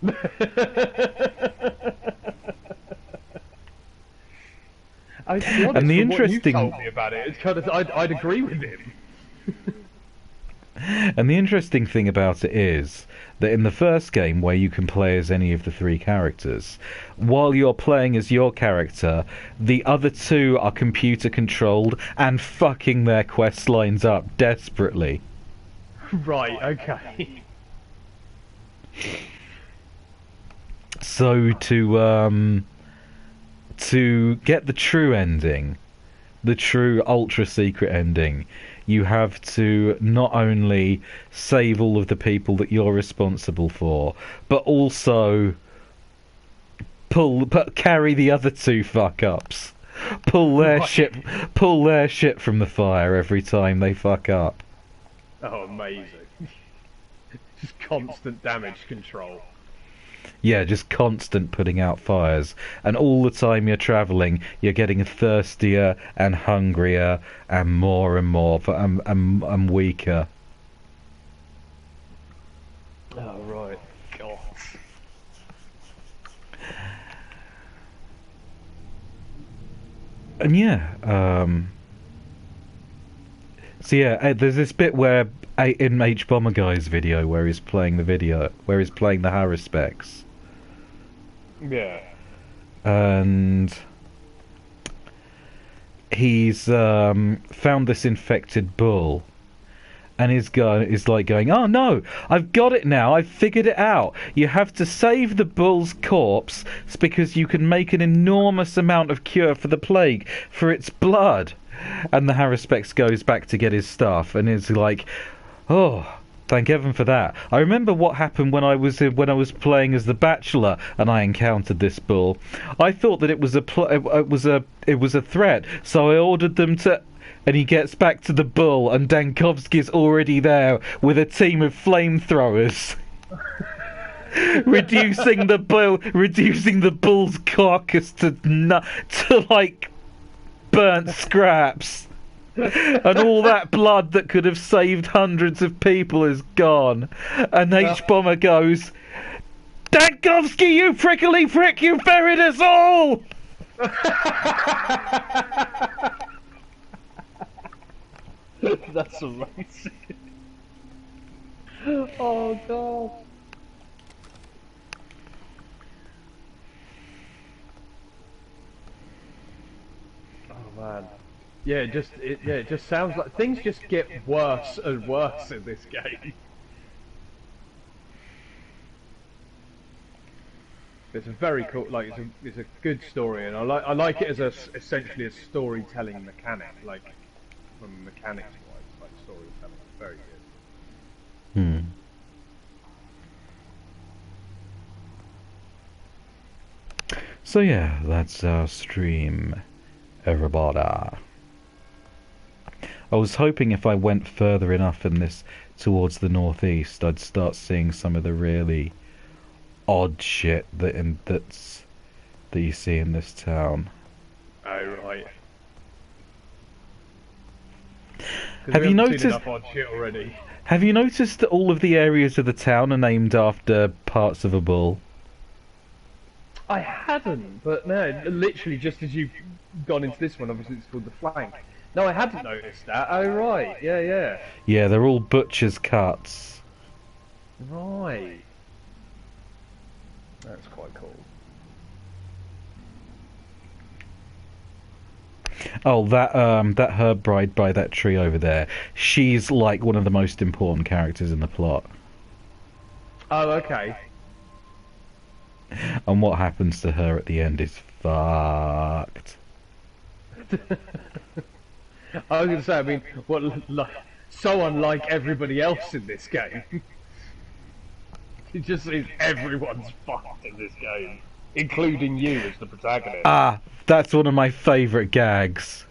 To be honest, And the from what you interesting- told me about it, it's kind of I'd agree with him. And the interesting thing about it is that in the first game, where you can play as any of the three characters, while you're playing as your character, the other two are computer controlled and fucking their quest lines up desperately. Right. Okay. So to get the true ending, the true ultra secret ending, you have to not only save all of the people that you're responsible for, but also carry the other two fuck ups. Pull their shit from the fire every time they fuck up. Oh, amazing. Just constant damage control. Yeah, just constant putting out fires, and all the time you're travelling, you're getting thirstier and hungrier and more and weaker. Oh, right. God. And yeah, so yeah, there's this bit where in H Bomber Guy's video where he's playing the Harris specs. Yeah. And he's found this infected bull, and his guy is like going, "Oh no, I've got it now, I've figured it out. You have to save the bull's corpse because you can make an enormous amount of cure for the plague for its blood." And the Harrispex goes back to get his stuff, and is like, "Oh, thank heaven for that. I remember what happened when I was playing as the Bachelor and I encountered this bull. I thought that it was a threat, so I ordered them to." And he gets back to the bull, and Dankovsky's already there with a team of flamethrowers, reducing the bull's carcass to like burnt scraps. And all that blood that could have saved hundreds of people is gone. And H-Bomber goes, "Dankovsky, you prickly prick, you buried us all!" That's amazing. Oh, God. Oh, man. Yeah, it just sounds like things just get worse and worse in this game. It's a very cool, like it's a good story, and I like it as essentially a storytelling mechanic, like from mechanics wise, like storytelling. It's very good. So yeah, that's our stream, everybody. I was hoping if I went further enough in this towards the northeast, I'd start seeing some of the really odd shit that you see in this town. Oh, right. Have you noticed? Seen enough odd shit already. Have you noticed that all of the areas of the town are named after parts of a bull? I hadn't, but no, literally just as you've gone into this one, obviously it's called the flank. No, I hadn't noticed that. Oh, right. Yeah. Yeah, they're all butcher's cuts. Right. That's quite cool. Oh, that Herb Bride by that tree over there. She's like one of the most important characters in the plot. Oh, okay. And what happens to her at the end is fucked. I was going to say, I mean, what so unlike everybody else in this game. It just seems everyone's fucked in this game, including you as the protagonist. Ah, that's one of my favourite gags.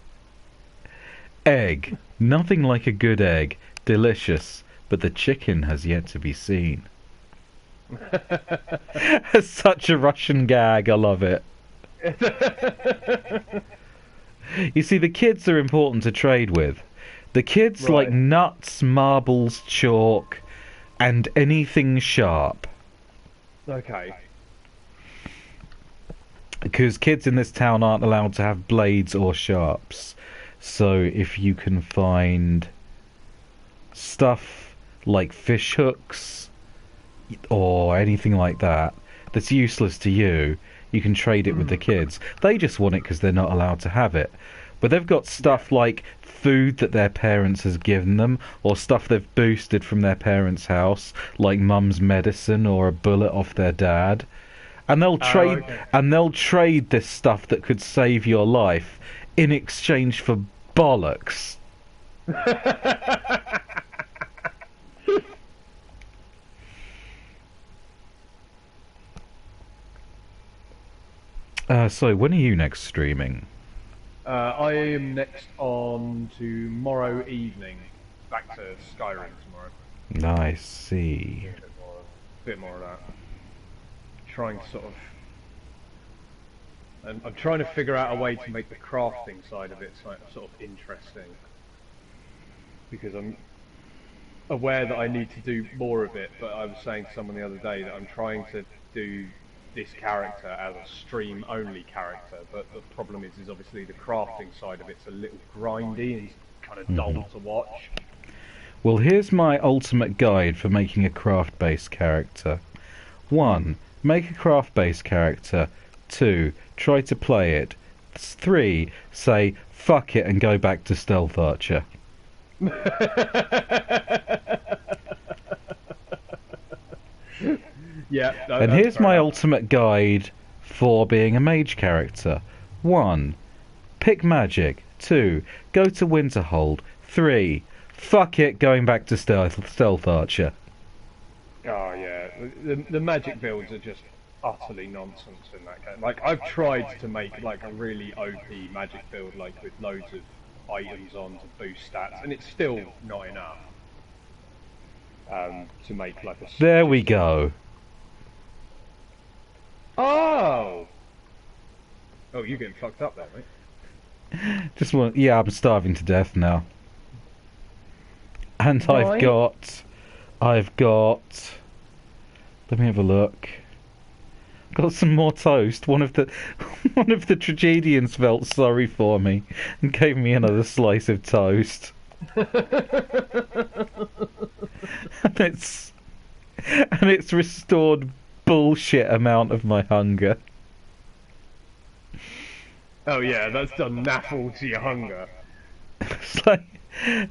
Egg. Nothing like a good egg. Delicious. But the chicken has yet to be seen. It's such a Russian gag, I love it. You see, the kids are important to trade with. The kids like nuts, marbles, chalk, and anything sharp. Okay. Because kids in this town aren't allowed to have blades or sharps. So if you can find stuff like fish hooks or anything like that that's useless to you, you can trade it with the kids. They just want it because they're not allowed to have it. But they've got stuff like food that their parents has given them, or stuff they've boosted from their parents' house, like mum's medicine or a bullet off their dad. And they'll trade this stuff that could save your life in exchange for bollocks. So when are you next streaming? I am next on tomorrow evening. Back to Skyrim tomorrow. I see. A bit more of that. Trying to sort of... I'm trying to figure out a way to make the crafting side of it sort of interesting. Because I'm aware that I need to do more of it, but I was saying to someone the other day that I'm trying to do this character as a stream-only character, but the problem is obviously the crafting side of it's a little grindy and kind of dull to watch. Well, here's my ultimate guide for making a craft-based character. 1. Make a craft-based character. 2. Try to play it. 3. Say, fuck it and go back to Stealth Archer. Yeah. No, and here's my ultimate guide for being a mage character. 1. Pick magic. 2. Go to Winterhold. 3. Fuck it, going back to Stealth Archer. Oh yeah, the magic builds are just utterly nonsense in that game. Like, I've tried to make like a really OP magic build, like with loads of items on to boost stats, and it's still not enough to make like a... There we go. Oh! Oh, you're getting fucked up there, mate. Just want... Yeah, I'm starving to death now. And Why? I've got... Let me have a look. Got some more toast. One of the tragedians felt sorry for me and gave me another slice of toast. and it's restored bullshit amount of my hunger. Oh yeah, that's done naffle to your hunger. It's like,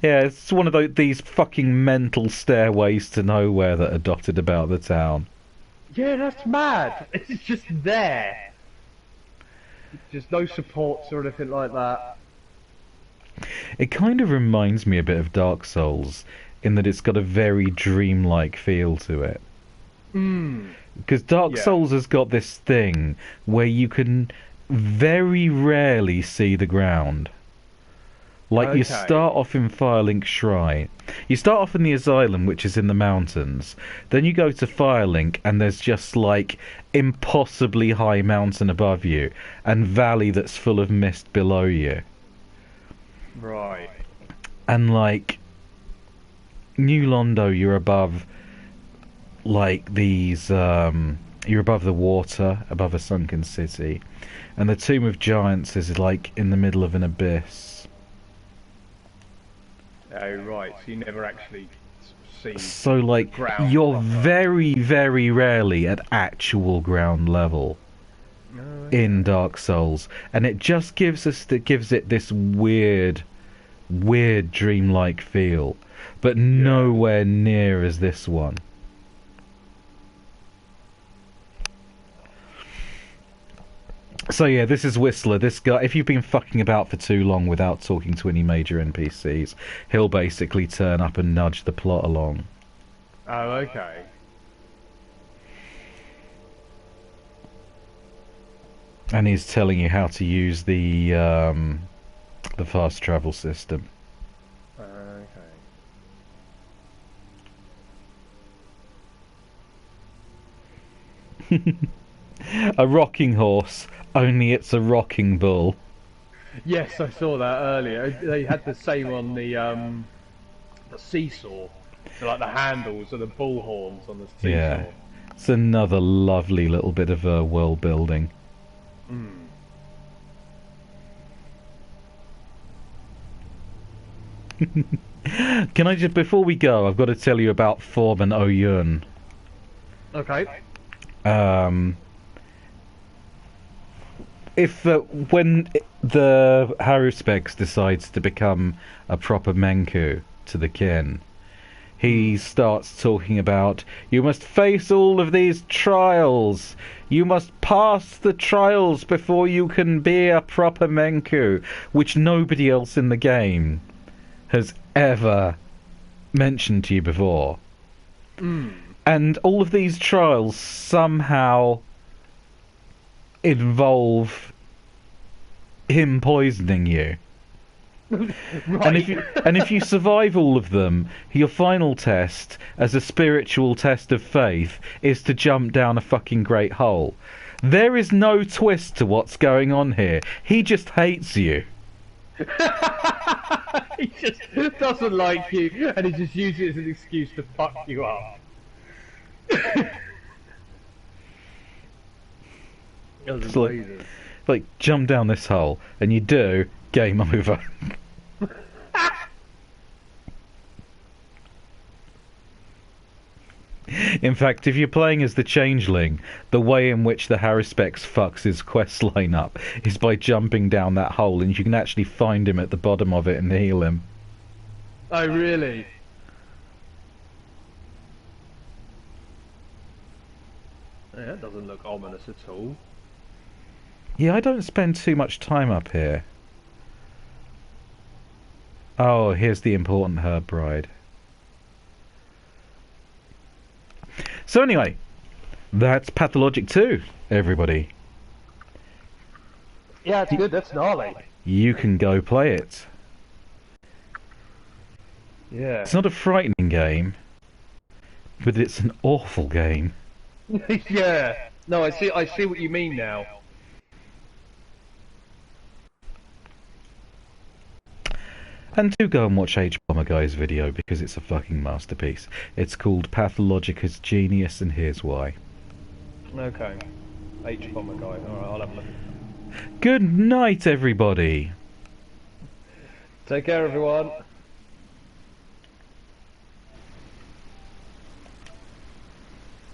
yeah, it's one of these fucking mental stairways to nowhere that are dotted about the town. Yeah, that's mad. It's just there. Just no supports or anything like that. It kind of reminds me a bit of Dark Souls in that it's got a very dreamlike feel to it. Because Dark Souls has got this thing where you can very rarely see the ground. Like, you start off in Firelink Shrine. You start off in the Asylum, which is in the mountains. Then you go to Firelink, and there's just, like, impossibly high mountain above you, and valley that's full of mist below you. Right. And, like, New Londo, you're above, like, these, you're above the water, above a sunken city. And the Tomb of Giants is, like, in the middle of an abyss. Oh, right, so you never actually see... So, like, you're very, very rarely at actual ground level in Dark Souls. And it just gives it this weird dreamlike feel. But nowhere near as this one. So yeah, this is Whistler. This guy, if you've been fucking about for too long without talking to any major NPCs, he'll basically turn up and nudge the plot along. Oh, okay. And he's telling you how to use the fast travel system. Okay. A rocking horse, only it's a rocking bull. Yes, I saw that earlier. They had the same on the seesaw. So like the handles are the bull horns on the seesaw. Yeah. It's another lovely little bit of world building. Mm. Can I just, before we go, I've got to tell you about Foreman O'Yun. Okay. If when the Haruspex decides to become a proper Menku to the kin, he starts talking about, you must face all of these trials. You must pass the trials before you can be a proper Menku, which nobody else in the game has ever mentioned to you before. Mm. And all of these trials somehow involve him poisoning you. Right. And if you survive all of them, your final test as a spiritual test of faith is to jump down a fucking great hole. There is no twist to what's going on here. He just hates you. He just doesn't like you, and he just uses it as an excuse to fuck you up. That's It's like- amazing. Like, jump down this hole, and you do, game over. In fact, if you're playing as the Changeling, the way in which the Haruspex fucks his quest line up is by jumping down that hole, and you can actually find him at the bottom of it and heal him. Oh, really? Yeah, that doesn't look ominous at all. Yeah, I don't spend too much time up here. Oh, here's the important herb bride. So anyway, that's Pathologic 2, everybody. Yeah, it's good. That's gnarly. You can go play it. Yeah. It's not a frightening game, but it's an awful game. Yeah. No, I see. I see what you mean now. And do go and watch H Bomber Guy's video because it's a fucking masterpiece. It's called Pathologic as Genius, and here's why. Okay. H bomber guy. All right, I'll have a look. Good night, everybody. Take care, everyone.